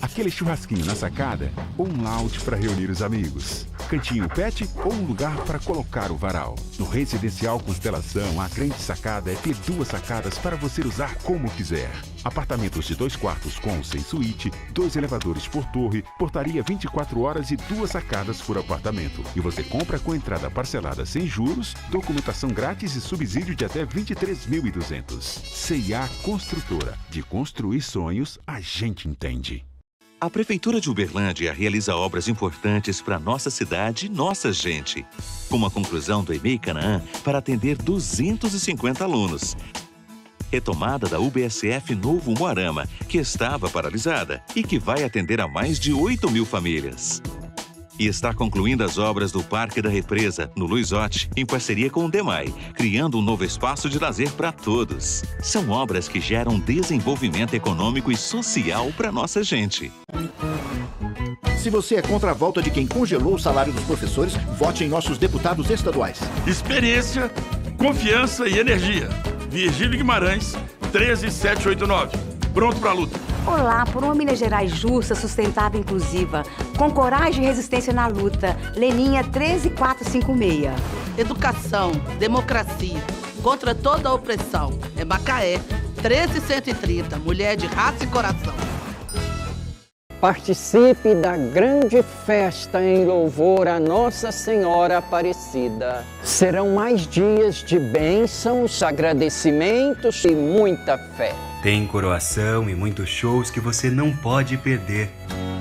Aquele churrasquinho na sacada ou um lounge para reunir os amigos. Cantinho pet ou um lugar para colocar o varal. No Residencial Constelação, a grande sacada é ter 2 sacadas para você usar como quiser. Apartamentos de 2 quartos com 6 suíte, 2 elevadores por torre, portaria 24 horas e 2 sacadas por apartamento. E você compra com entrada parcelada sem juros, documentação grátis e subsídio de até 23.200. C&A Construtora. De construir sonhos, a gente entende. A Prefeitura de Uberlândia realiza obras importantes para nossa cidade e nossa gente, como a conclusão do EMEI Canaã para atender 250 alunos. Retomada da UBSF Novo Moarama, que estava paralisada e que vai atender a mais de 8.000 famílias. E está concluindo as obras do Parque da Represa, no Luizote, em parceria com o DEMAI, criando um novo espaço de lazer para todos. São obras que geram desenvolvimento econômico e social para nossa gente. Se você é contra a volta de quem congelou o salário dos professores, vote em nossos deputados estaduais. Experiência, confiança e energia. Virgílio Guimarães, 13789. Pronto para a luta. Olá, por uma Minas Gerais justa, sustentável e inclusiva, com coragem e resistência na luta. Leninha 13456. Educação, democracia, contra toda a opressão. É Macaé, 13130, mulher de raça e coração. Participe da grande festa em louvor a Nossa Senhora Aparecida. Serão mais dias de bênçãos, agradecimentos e muita fé. Tem coroação e muitos shows que você não pode perder.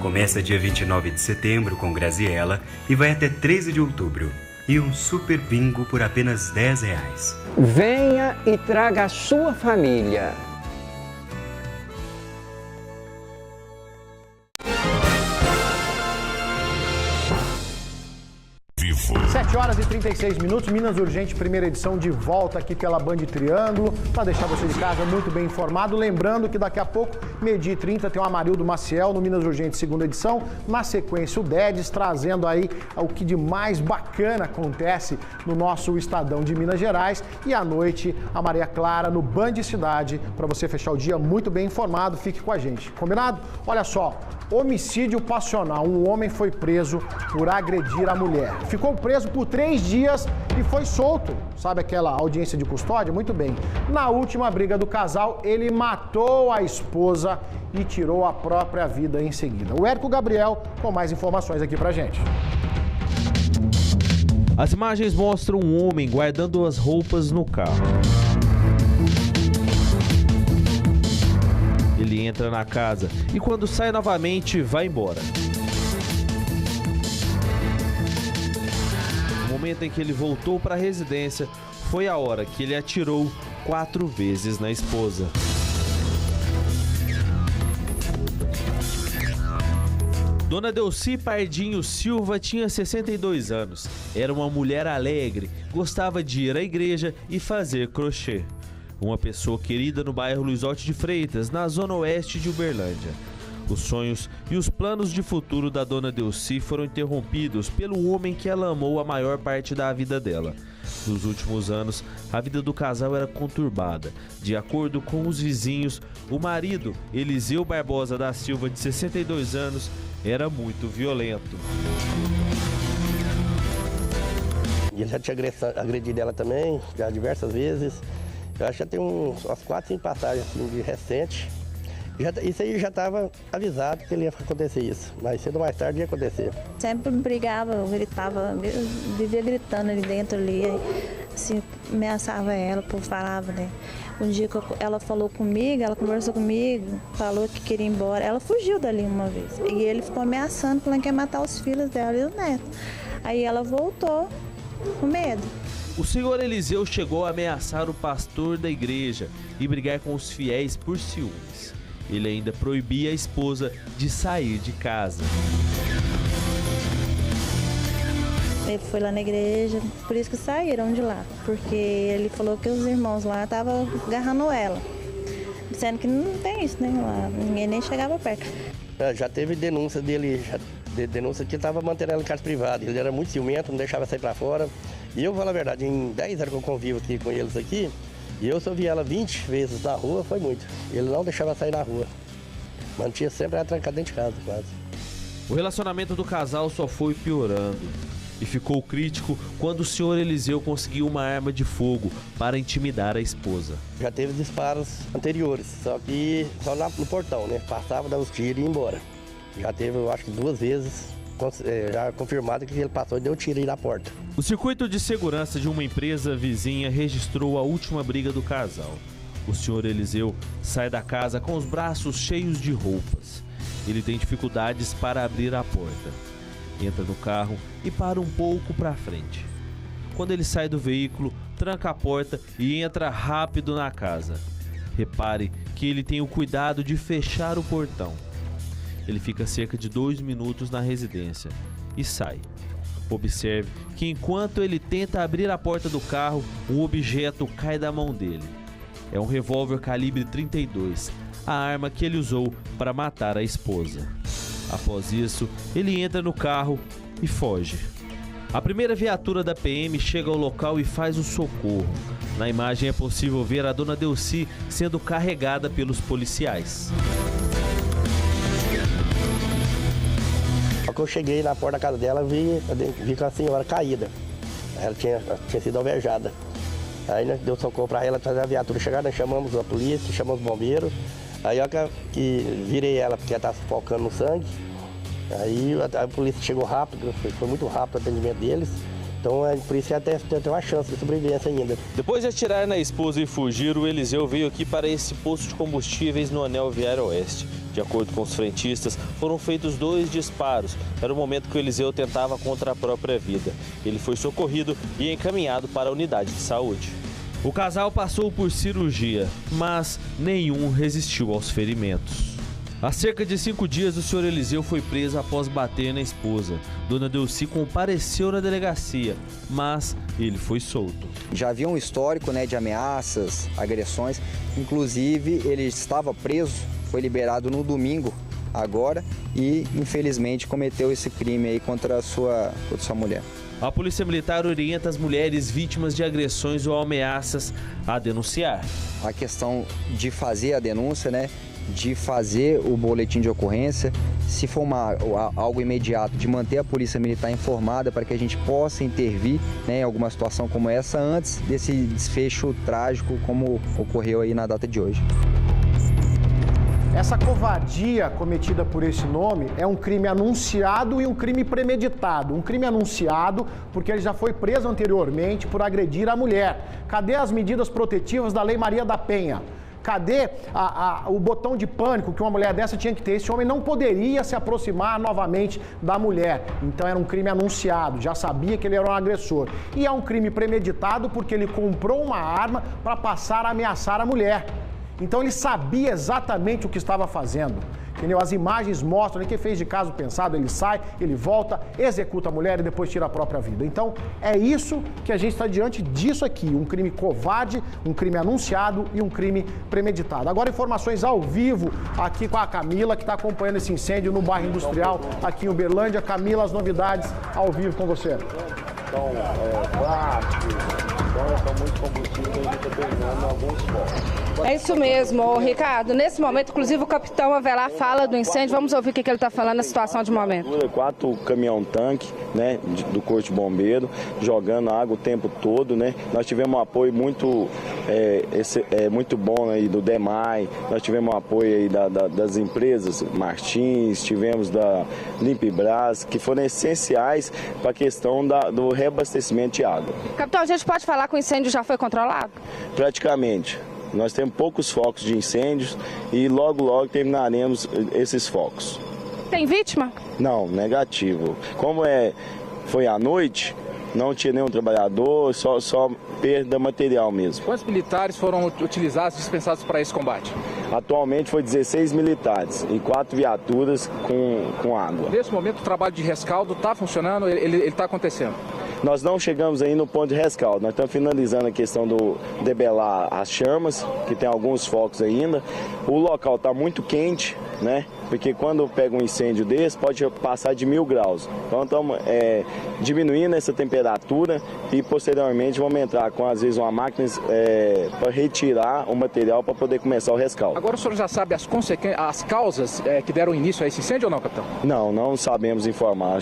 Começa dia 29 de setembro com Graziella e vai até 13 de outubro. E um super bingo por apenas R$10. Venha e traga a sua família. Vivo. 7h36, Minas Urgente, primeira edição, de volta aqui pela Band Triângulo, para deixar você de casa muito bem informado. Lembrando que daqui a pouco, 12h30, tem o Amarildo Maciel no Minas Urgente, segunda edição. Na sequência, o Dedes, trazendo aí o que de mais bacana acontece no nosso estadão de Minas Gerais. E à noite, a Maria Clara no Band Cidade, para você fechar o dia muito bem informado. Fique com a gente, combinado? Olha só, homicídio passional. Um homem foi preso por agredir a mulher. Ficou preso por 3 dias e foi solto. Sabe aquela audiência de custódia? Muito bem. Na última briga do casal, ele matou a esposa e tirou a própria vida em seguida. O Érico Gabriel com mais informações aqui pra gente. As imagens mostram um homem guardando as roupas no carro. Ele entra na casa e quando sai novamente, vai embora. No momento em que ele voltou para a residência, foi a hora que ele atirou 4 vezes na esposa. Dona Delci Pardinho Silva tinha 62 anos. Era uma mulher alegre, gostava de ir à igreja e fazer crochê. Uma pessoa querida no bairro Luizote de Freitas, na zona oeste de Uberlândia. Os sonhos e os planos de futuro da Dona Delci foram interrompidos pelo homem que ela amou a maior parte da vida dela. Nos últimos anos, a vida do casal era conturbada. De acordo com os vizinhos, o marido, Eliseu Barbosa da Silva, de 62 anos, era muito violento. Ele já tinha agredido ela também, já diversas vezes. Eu acho que já tem umas 4, 5 passagens assim, de recente. Isso aí já estava avisado que ele ia acontecer isso, mas cedo ou mais tarde ia acontecer. Sempre brigava, gritava, vivia gritando ali dentro, assim, ameaçava ela, falava, né? Um dia que ela falou comigo, ela conversou comigo, falou que queria ir embora, ela fugiu dali uma vez. E ele ficou ameaçando, falando que ia matar os filhos dela e o neto. Aí ela voltou com medo. O senhor Eliseu chegou a ameaçar o pastor da igreja e brigar com os fiéis por ciúmes. Ele ainda proibia a esposa de sair de casa. Ele foi lá na igreja, por isso que saíram de lá, porque ele falou que os irmãos lá estavam agarrando ela, dizendo que não tem isso, né? Lá, ninguém nem chegava perto. Já teve denúncia dele, denúncia que estava mantendo ela em casa privada. Ele era muito ciumento, não deixava sair para fora. E eu, vou falar a verdade, em 10 anos que eu convivo aqui com eles aqui, e eu só vi ela 20 vezes na rua, foi muito. Ele não deixava sair na rua. Mantinha sempre ela trancada dentro de casa, quase. O relacionamento do casal só foi piorando. E ficou crítico quando o senhor Eliseu conseguiu uma arma de fogo para intimidar a esposa. Já teve disparos anteriores, só que só no portão, né? Passava, dava os tiros e ia embora. Já teve, eu acho que 2 vezes, já confirmado que ele passou e deu tiro aí na porta. O circuito de segurança de uma empresa vizinha registrou a última briga do casal. O senhor Eliseu sai da casa com os braços cheios de roupas. Ele tem dificuldades para abrir a porta. Entra no carro e para um pouco para frente. Quando ele sai do veículo, tranca a porta e entra rápido na casa. Repare que ele tem o cuidado de fechar o portão. Ele fica cerca de 2 minutos na residência e sai. Observe que enquanto ele tenta abrir a porta do carro, um objeto cai da mão dele. É um revólver calibre 32, a arma que ele usou para matar a esposa. Após isso, ele entra no carro e foge. A primeira viatura da PM chega ao local e faz o socorro. Na imagem é possível ver a dona Delcy sendo carregada pelos policiais. Quando eu cheguei na porta da casa dela, vi com a senhora caída. Ela tinha sido alvejada. Aí nós deu socorro para ela, trazer a viatura. Chegaram, nós chamamos a polícia, chamamos os bombeiros. Aí eu que virei ela, porque ela estava sufocando no sangue. Aí a polícia chegou rápido, foi muito rápido o atendimento deles. Então por isso até tem uma chance de sobrevivência ainda. Depois de atirar na esposa e fugir, o Eliseu veio aqui para esse posto de combustíveis no Anel Viário Oeste. De acordo com os frentistas, foram feitos 2 disparos. Era o momento que o Eliseu tentava contra a própria vida. Ele foi socorrido e encaminhado para a unidade de saúde. O casal passou por cirurgia, mas nenhum resistiu aos ferimentos. Há cerca de 5 dias, o senhor Eliseu foi preso após bater na esposa. Dona Delcy compareceu na delegacia, mas ele foi solto. Já havia um histórico, né, de ameaças, agressões. Inclusive, ele estava preso, foi liberado no domingo agora e, infelizmente, cometeu esse crime aí contra a sua mulher. A Polícia Militar orienta as mulheres vítimas de agressões ou ameaças a denunciar. A questão de fazer a denúncia, né? De fazer o boletim de ocorrência, se for algo imediato, de manter a Polícia Militar informada para que a gente possa intervir, né, em alguma situação como essa antes desse desfecho trágico como ocorreu aí na data de hoje. Essa covardia cometida por esse nome é um crime anunciado e um crime premeditado. Um crime anunciado porque ele já foi preso anteriormente por agredir a mulher. Cadê as medidas protetivas da Lei Maria da Penha? Cadê o botão de pânico que uma mulher dessa tinha que ter? Esse homem não poderia se aproximar novamente da mulher. Então era um crime anunciado, já sabia que ele era um agressor. E é um crime premeditado porque ele comprou uma arma para passar a ameaçar a mulher. Então ele sabia exatamente o que estava fazendo. Entendeu? As imagens mostram que fez de caso pensado, ele sai, ele volta, executa a mulher e depois tira a própria vida. Então é isso que a gente está diante disso aqui, um crime covarde, um crime anunciado e um crime premeditado. Agora informações ao vivo aqui com a Camila, que está acompanhando esse incêndio no bairro Industrial aqui em Uberlândia. Camila, as novidades ao vivo com você. Então, muito combustível e a gente está pegando alguns focos. É isso mesmo, Ricardo. Nesse momento, inclusive, o capitão Avelar fala do incêndio. Vamos ouvir o que ele está falando na situação de momento. 4 caminhão-tanque, né, do Corpo de Bombeiro, jogando água o tempo todo, né? Nós tivemos um apoio muito bom aí do DEMAI, nós tivemos um apoio aí das empresas Martins, tivemos da Limpibras, que foram essenciais para a questão do reabastecimento de água. Capitão, a gente pode falar que o incêndio já foi controlado? Praticamente. Nós temos poucos focos de incêndios e logo terminaremos esses focos. Tem vítima? Não, negativo. Como foi à noite, não tinha nenhum trabalhador, só perda material mesmo. Quantos militares foram utilizados, dispensados para esse combate? Atualmente foi 16 militares e 4 viaturas com água. Nesse momento o trabalho de rescaldo está funcionando, ele está acontecendo? Nós não chegamos aí no ponto de rescaldo, nós estamos finalizando a questão do debelar as chamas, que tem alguns focos ainda. O local está muito quente, né? Porque quando pega um incêndio desse, pode passar de 1000 graus. Então estamos diminuindo essa temperatura e posteriormente vamos entrar com, às vezes, uma máquina para retirar o material para poder começar o rescaldo. Agora o senhor já sabe as causas que deram início a esse incêndio ou não, capitão? Não sabemos informar.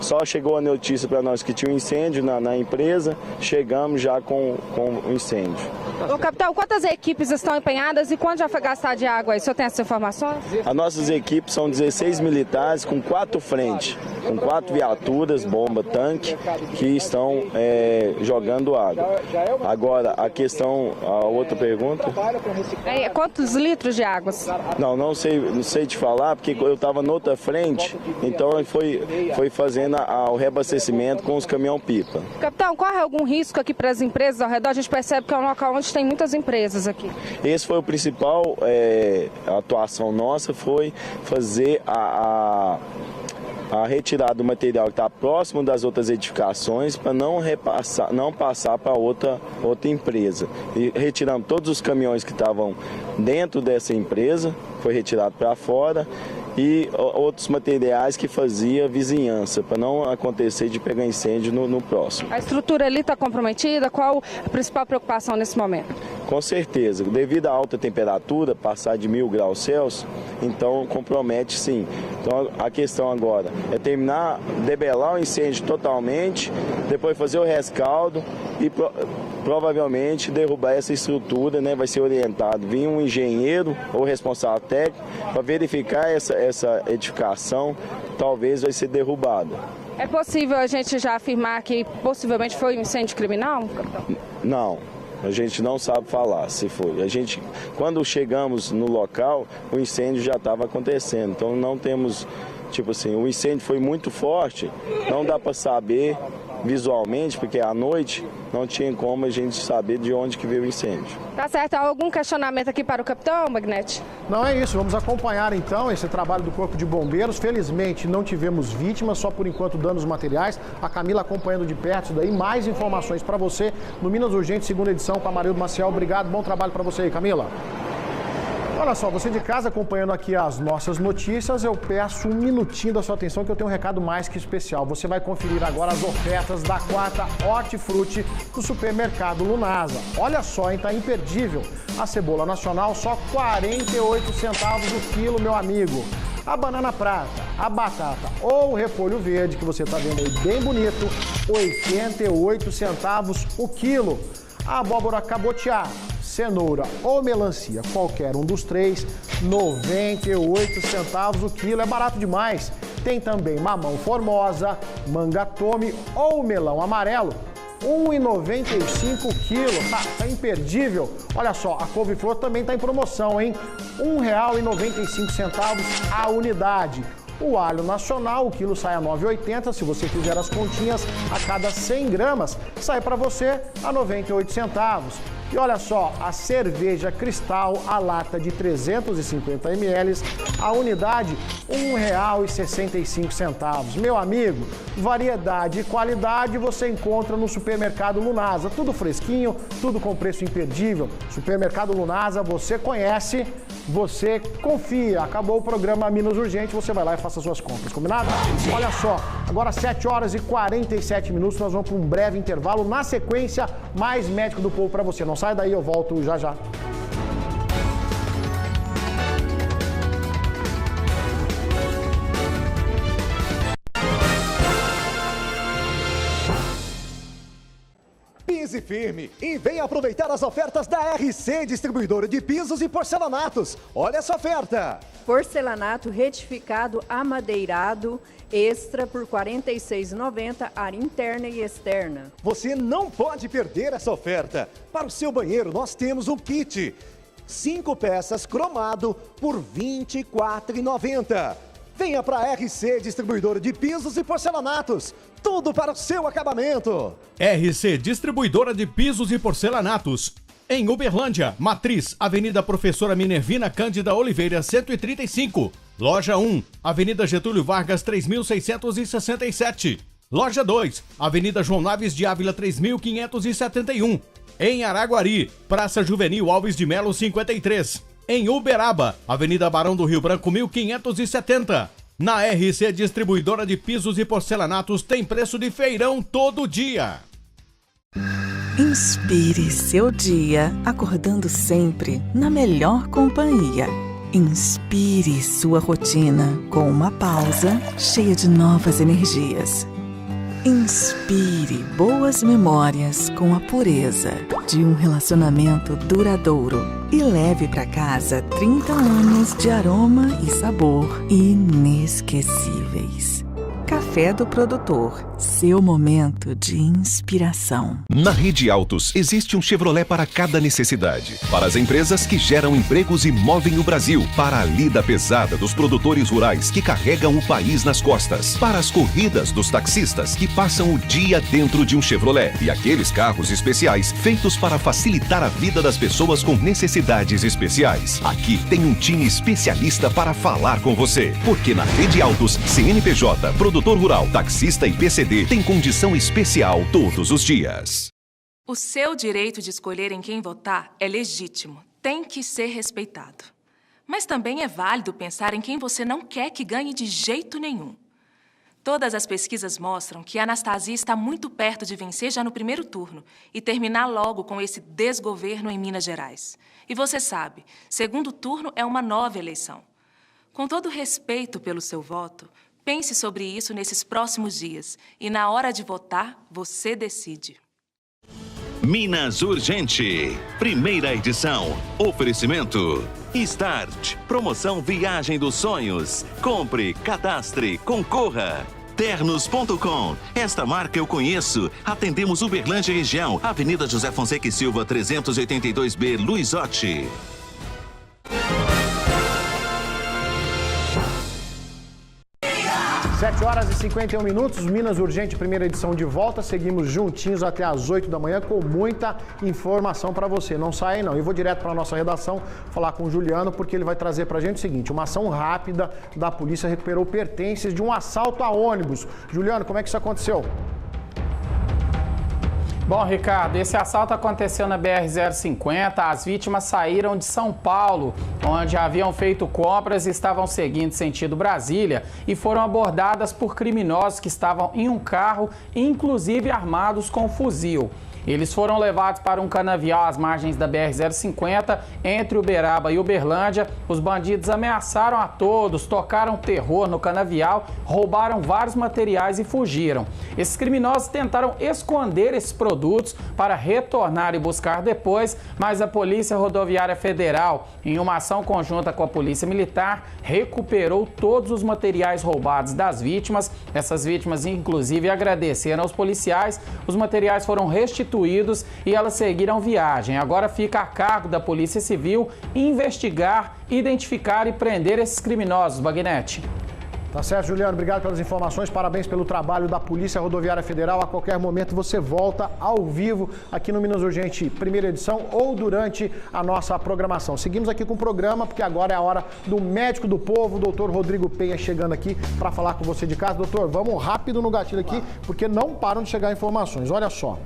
Só chegou a notícia para nós que tinha um incêndio na empresa, chegamos já com o incêndio. Ô, capitão, quantas equipes estão empenhadas e quanto já foi gastado de água aí? O senhor tem essas informações? As nossas equipes são 16 militares com 4 frentes, com 4 viaturas, bomba, tanque, que estão jogando água. Agora, a outra pergunta? Quantos litros de água? Não sei te falar, porque eu estava noutra frente, então foi fazendo o reabastecimento com os caminhão-pipa. Capitão, corre algum risco aqui para as empresas ao redor? A gente percebe que é um local onde tem muitas empresas aqui. Esse foi o principal, a atuação nossa foi fazer a retirada do material que está próximo das outras edificações para não passar para outra empresa. E retiramos todos os caminhões que estavam dentro dessa empresa, foi retirado para fora, e outros materiais que fazia vizinhança, para não acontecer de pegar incêndio no próximo. A estrutura ali está comprometida? Qual a principal preocupação nesse momento? Com certeza, devido à alta temperatura, passar de 1000 graus Celsius, então compromete sim. Então a questão agora é terminar, debelar o incêndio totalmente, depois fazer o rescaldo e provavelmente derrubar essa estrutura, né? Vai ser orientado, vir um engenheiro ou responsável técnico para verificar essa edificação, talvez vai ser derrubada. É possível a gente já afirmar que possivelmente foi um incêndio criminal, capitão? Não. A gente não sabe falar se foi. Quando chegamos no local, o incêndio já estava acontecendo. Então não temos, o incêndio foi muito forte, não dá para saber visualmente, porque à noite não tinha como a gente saber de onde que veio o incêndio. Tá certo. Há algum questionamento aqui para o capitão, Magnete? Não, é isso. Vamos acompanhar então esse trabalho do Corpo de Bombeiros. Felizmente não tivemos vítimas, só por enquanto danos materiais. A Camila acompanhando de perto isso daí. Mais informações para você no Minas Urgente, segunda edição com a Amarildo Maciel. Obrigado, bom trabalho para você aí, Camila. Olha só, você de casa acompanhando aqui as nossas notícias, eu peço um minutinho da sua atenção que eu tenho um recado mais que especial. Você vai conferir agora as ofertas da quarta Hortifruti do supermercado Lunasa. Olha só, hein, tá imperdível. A cebola nacional só 48 centavos o quilo, meu amigo. A banana prata, a batata ou o repolho verde, que você tá vendo aí bem bonito, 88 centavos o quilo. A abóbora cabotiá, cenoura ou melancia, qualquer um dos três, 98 centavos o quilo, é barato demais. Tem também mamão formosa, manga tome ou melão amarelo, 1,95 o quilo, tá imperdível. Olha só, a couve-flor também está em promoção, hein? R$ 1,95 a unidade. O alho nacional, o quilo sai a R$ 9,80. Se você fizer as continhas, a cada 100 gramas sai para você a 98 centavos. E olha só, a cerveja Cristal, a lata de 350 ml, a unidade R$ 1,65. Meu amigo, variedade e qualidade você encontra no Supermercado Lunasa. Tudo fresquinho, tudo com preço imperdível. Supermercado Lunasa, você conhece, você confia. Acabou o programa Minas Urgente, você vai lá e faça suas compras, combinado? Olha só, agora 7 horas e 47 minutos, nós vamos para um breve intervalo. Na sequência, mais Médico do Povo para você. Não sai daí, eu volto já já. Pise firme e vem aproveitar as ofertas da RC Distribuidora de Pisos e Porcelanatos. Olha essa oferta! Porcelanato retificado amadeirado extra por R$ 46,90, área interna e externa. Você não pode perder essa oferta. Para o seu banheiro nós temos um kit. 5 peças cromado por R$ 24,90. Venha para a RC Distribuidora de Pisos e Porcelanatos. Tudo para o seu acabamento. RC Distribuidora de Pisos e Porcelanatos. Em Uberlândia, Matriz, Avenida Professora Minervina Cândida Oliveira, 135. Loja 1, Avenida Getúlio Vargas, 3667. Loja 2, Avenida João Naves de Ávila, 3571. Em Araguari, Praça Juvenil Alves de Melo, 53. Em Uberaba, Avenida Barão do Rio Branco, 1570. Na RC Distribuidora de Pisos e Porcelanatos tem preço de feirão todo dia. Inspire seu dia acordando sempre na melhor companhia. Inspire sua rotina com uma pausa cheia de novas energias. Inspire boas memórias com a pureza de um relacionamento duradouro e leve para casa 30 anos de aroma e sabor inesquecíveis. Café do Produtor, seu momento de inspiração. Na Rede Autos existe um Chevrolet para cada necessidade. Para as empresas que geram empregos e movem o Brasil. Para a lida pesada dos produtores rurais que carregam o país nas costas. Para as corridas dos taxistas que passam o dia dentro de um Chevrolet. E aqueles carros especiais feitos para facilitar a vida das pessoas com necessidades especiais. Aqui tem um time especialista para falar com você. Porque na Rede Autos, CNPJ, produtor rural, taxista e PCD tem condição especial todos os dias. O seu direito de escolher em quem votar é legítimo, tem que ser respeitado. Mas também é válido pensar em quem você não quer que ganhe de jeito nenhum. Todas as pesquisas mostram que a Anastasia está muito perto de vencer já no primeiro turno e terminar logo com esse desgoverno em Minas Gerais. E você sabe, segundo turno é uma nova eleição. Com todo respeito pelo seu voto, pense sobre isso nesses próximos dias e na hora de votar, você decide. Minas Urgente, primeira edição. Oferecimento Start, promoção Viagem dos Sonhos. Compre, cadastre, concorra. Ternos.com, esta marca eu conheço. Atendemos Uberlândia e região. Avenida José Fonseca e Silva, 382B, Luizotti. 7h51, Minas Urgente, primeira edição de volta. Seguimos juntinhos até às 8 da manhã com muita informação para você. Não sai não. Eu vou direto para a nossa redação falar com o Juliano, porque ele vai trazer para a gente o seguinte: uma ação rápida da polícia recuperou pertences de um assalto a ônibus. Juliano, como é que isso aconteceu? Bom, Ricardo, esse assalto aconteceu na BR-050. As vítimas saíram de São Paulo, onde haviam feito compras e estavam seguindo sentido Brasília, e foram abordadas por criminosos que estavam em um carro, inclusive armados com fuzil. Eles foram levados para um canavial às margens da BR-050, entre Uberaba e Uberlândia. Os bandidos ameaçaram a todos, tocaram terror no canavial, roubaram vários materiais e fugiram. Esses criminosos tentaram esconder esses produtos para retornar e buscar depois, mas a Polícia Rodoviária Federal, em uma ação conjunta com a Polícia Militar, recuperou todos os materiais roubados das vítimas. Essas vítimas, inclusive, agradeceram aos policiais. Os materiais foram restituídos e elas seguiram viagem. Agora fica a cargo da Polícia Civil investigar, identificar e prender esses criminosos, Bagnete. Tá certo, Juliano. Obrigado pelas informações. Parabéns pelo trabalho da Polícia Rodoviária Federal. A qualquer momento você volta ao vivo aqui no Minas Urgente, primeira edição, ou durante a nossa programação. Seguimos aqui com o programa, porque agora é a hora do médico do povo, o doutor Rodrigo Penha, chegando aqui para falar com você de casa. Doutor, vamos rápido no gatilho aqui, porque não param de chegar informações. Olha só.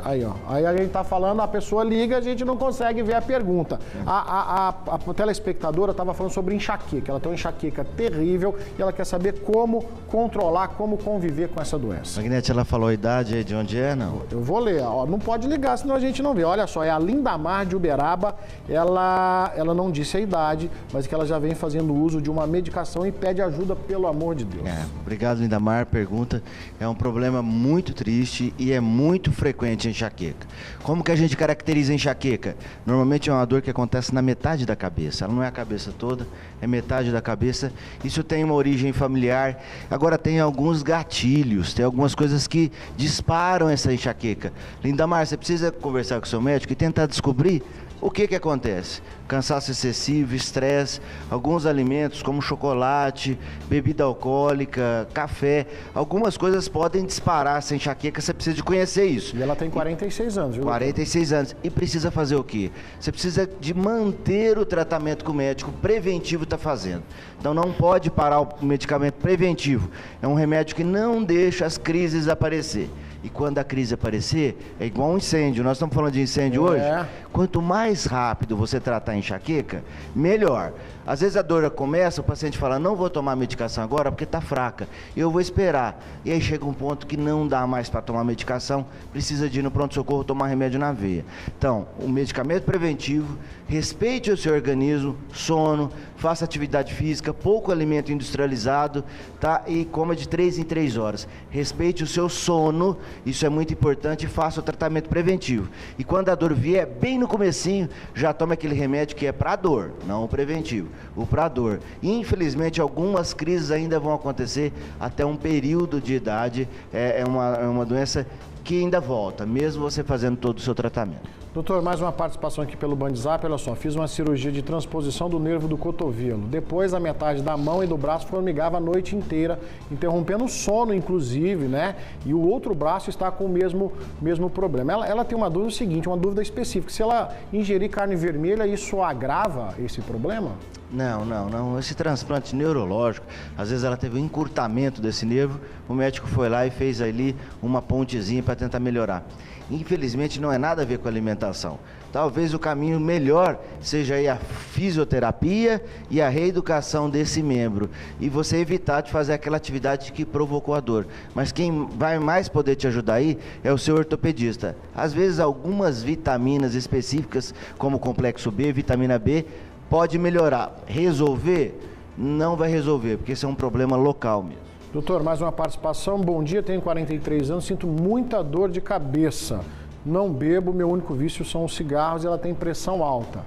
Aí a gente tá falando, a pessoa liga, a gente não consegue ver a pergunta. A telespectadora estava falando sobre enxaqueca. Ela tem uma enxaqueca terrível e ela quer saber como controlar, como conviver com essa doença. Magnete, ela falou a idade aí de onde é, não? Eu vou ler, ó, não pode ligar, senão a gente não vê. Olha só, é a Lindamar de Uberaba. Ela não disse a idade, mas que ela já vem fazendo uso de uma medicação e pede ajuda, pelo amor de Deus. Obrigado, Lindamar. Pergunta. É um problema muito triste e é muito frequente a enxaqueca. Como que a gente caracteriza a enxaqueca? Normalmente é uma dor que acontece na metade da cabeça. Ela não é a cabeça toda, é metade da cabeça. Isso tem uma origem familiar. Agora tem alguns gatilhos, tem algumas coisas que disparam essa enxaqueca. Lindamar, você precisa conversar com o seu médico e tentar descobrir O que acontece? Cansaço excessivo, estresse, alguns alimentos como chocolate, bebida alcoólica, café, algumas coisas podem disparar essa enxaqueca, você precisa de conhecer isso. E ela tem 46 anos, viu? 46 anos. E precisa fazer o quê? Você precisa de manter o tratamento que o médico preventivo está fazendo. Então não pode parar o medicamento preventivo. É um remédio que não deixa as crises aparecer. E quando a crise aparecer, é igual um incêndio. Nós estamos falando de incêndio hoje. Quanto mais rápido você tratar a enxaqueca, melhor. Às vezes a dor começa, o paciente fala, não vou tomar medicação agora porque está fraca, eu vou esperar. E aí chega um ponto que não dá mais para tomar medicação, precisa de ir no pronto-socorro tomar remédio na veia. Então, o medicamento preventivo, respeite o seu organismo, sono, faça atividade física, pouco alimento industrializado, tá? E coma de 3 em 3 horas. Respeite o seu sono, isso é muito importante, e faça o tratamento preventivo. E quando a dor vier, bem no comecinho, já tome aquele remédio que é para dor, não o preventivo. O para dor. Infelizmente, algumas crises ainda vão acontecer até um período de idade. É uma doença que ainda volta, mesmo você fazendo todo o seu tratamento. Doutor, mais uma participação aqui pelo Bandzap. Olha só, fiz uma cirurgia de transposição do nervo do cotovelo. Depois, a metade da mão e do braço formigava a noite inteira, interrompendo o sono, inclusive, né? E o outro braço está com o mesmo problema. Ela tem uma dúvida seguinte, uma dúvida específica. Se ela ingerir carne vermelha, isso agrava esse problema? Não. Esse transplante neurológico, às vezes ela teve um encurtamento desse nervo, o médico foi lá e fez ali uma pontezinha para tentar melhorar. Infelizmente, não é nada a ver com a alimentação. Talvez o caminho melhor seja aí a fisioterapia e a reeducação desse membro. E você evitar de fazer aquela atividade que provocou a dor. Mas quem vai mais poder te ajudar aí é o seu ortopedista. Às vezes, algumas vitaminas específicas, como o complexo B, vitamina B, pode melhorar. Resolver? Não vai resolver, porque esse é um problema local mesmo. Doutor, mais uma participação. Bom dia, tenho 43 anos, sinto muita dor de cabeça. Não bebo, meu único vício são os cigarros e ela tem pressão alta.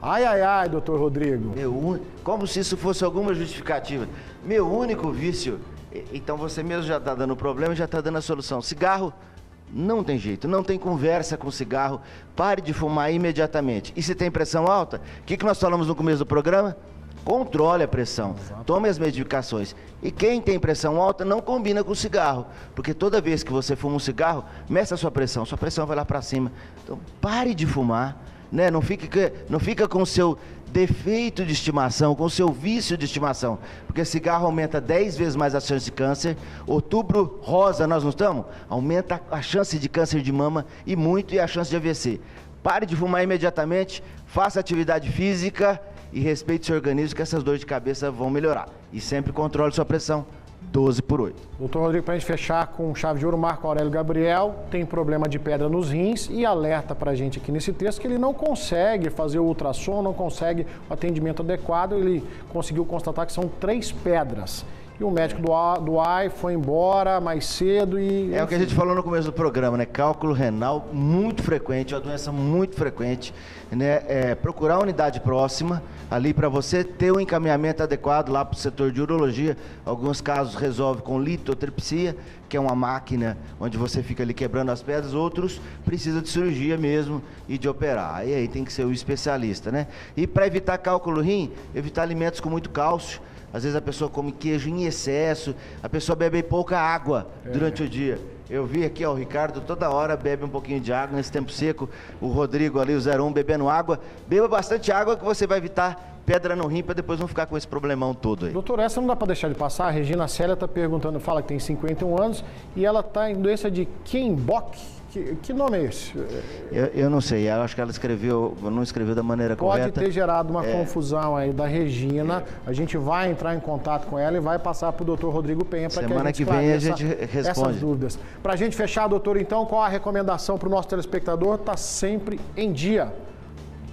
Ai, doutor Rodrigo. Como se isso fosse alguma justificativa. Meu único vício, então você mesmo já está dando o problema e já está dando a solução. Cigarro, não tem jeito, não tem conversa com cigarro, pare de fumar imediatamente. E se tem pressão alta, o que nós falamos no começo do programa? Controle a pressão, tome as medicações. E quem tem pressão alta não combina com cigarro, porque toda vez que você fuma um cigarro, meça a sua pressão vai lá para cima. Então pare de fumar, né? Não fica com o seu defeito de estimação, com o seu vício de estimação, porque cigarro aumenta 10 vezes mais a chance de câncer. Outubro rosa, nós não estamos? Aumenta a chance de câncer de mama e a chance de AVC. Pare de fumar imediatamente, faça atividade física e respeite seu organismo, que essas dores de cabeça vão melhorar. E sempre controle sua pressão, 12/8. Doutor Rodrigo, para a gente fechar com chave de ouro, Marco Aurélio Gabriel tem problema de pedra nos rins e alerta para a gente aqui nesse texto que ele não consegue fazer o ultrassom, não consegue o atendimento adequado. Ele conseguiu constatar que são 3 pedras. E o médico do AI foi embora mais cedo e... É o que a gente falou no começo do programa, né? Cálculo renal muito frequente, é uma doença muito frequente, né? Procurar a unidade próxima ali para você ter o encaminhamento adequado lá para o setor de urologia. Alguns casos resolve com litotripsia, que é uma máquina onde você fica ali quebrando as pedras. Outros precisa de cirurgia mesmo e de operar. E aí tem que ser o especialista, né? E para evitar cálculo rim, evitar alimentos com muito cálcio. Às vezes a pessoa come queijo em excesso, a pessoa bebe pouca água durante o dia. Eu vi aqui, ó, o Ricardo toda hora bebe um pouquinho de água nesse tempo seco, o Rodrigo ali, o 01, bebendo água. Beba bastante água que você vai evitar pedra no rim para depois não ficar com esse problemão todo aí. Doutor, essa não dá para deixar de passar. A Regina Célia está perguntando, fala que tem 51 anos e ela está em doença de Kienbock. Que nome é esse? Eu não sei, eu acho que ela não escreveu da maneira correta. Pode ter gerado uma confusão aí da Regina. A gente vai entrar em contato com ela e vai passar para o doutor Rodrigo Penha para que a gente vem a gente responde essas dúvidas. Para a gente fechar, doutor, então, qual a recomendação para o nosso telespectador? Está sempre em dia.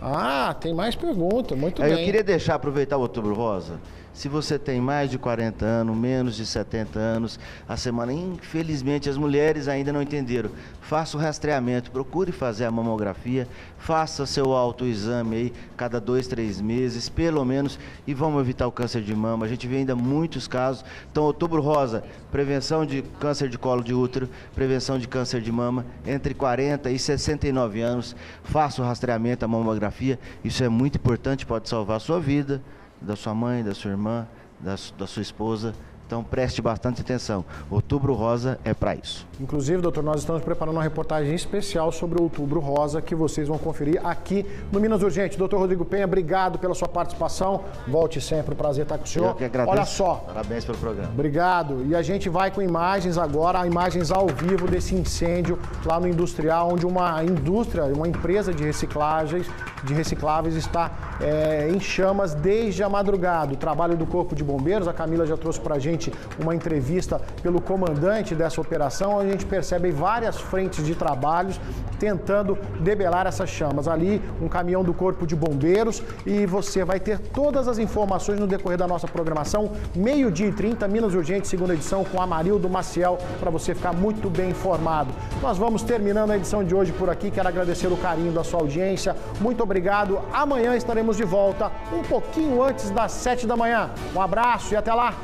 Ah, tem mais pergunta, muito bem. Eu queria aproveitar o Outubro Rosa Se você tem mais de 40 anos, menos de 70 anos, a semana, infelizmente, as mulheres ainda não entenderam. Faça o rastreamento, procure fazer a mamografia, faça seu autoexame aí cada 2, 3 meses, pelo menos, e vamos evitar o câncer de mama. A gente vê ainda muitos casos. Então, Outubro Rosa, prevenção de câncer de colo de útero, prevenção de câncer de mama, entre 40 e 69 anos, faça o rastreamento, a mamografia. Isso é muito importante, pode salvar a sua vida, da sua mãe, da sua irmã, da sua esposa. Então preste bastante atenção. Outubro Rosa é para isso. Inclusive, doutor, nós estamos preparando uma reportagem especial sobre o Outubro Rosa que vocês vão conferir aqui no Minas Urgente. Doutor Rodrigo Penha, obrigado pela sua participação. Volte sempre, um prazer estar com o senhor. Eu que agradeço. Olha só. Parabéns pelo programa. Obrigado. E a gente vai com imagens agora, imagens ao vivo desse incêndio lá no Industrial, onde uma empresa de recicláveis está em chamas desde a madrugada. O trabalho do Corpo de Bombeiros, a Camila já trouxe pra gente uma entrevista pelo comandante dessa operação, onde a gente percebe várias frentes de trabalhos tentando debelar essas chamas. Ali, um caminhão do Corpo de Bombeiros, e você vai ter todas as informações no decorrer da nossa programação, 12h30, Minas Urgente, segunda edição, com Amarildo Maciel, para você ficar muito bem informado. Nós vamos terminando a edição de hoje por aqui. Quero agradecer o carinho da sua audiência. Muito obrigado. Amanhã estaremos de volta, um pouquinho antes das 7 da manhã. Um abraço e até lá!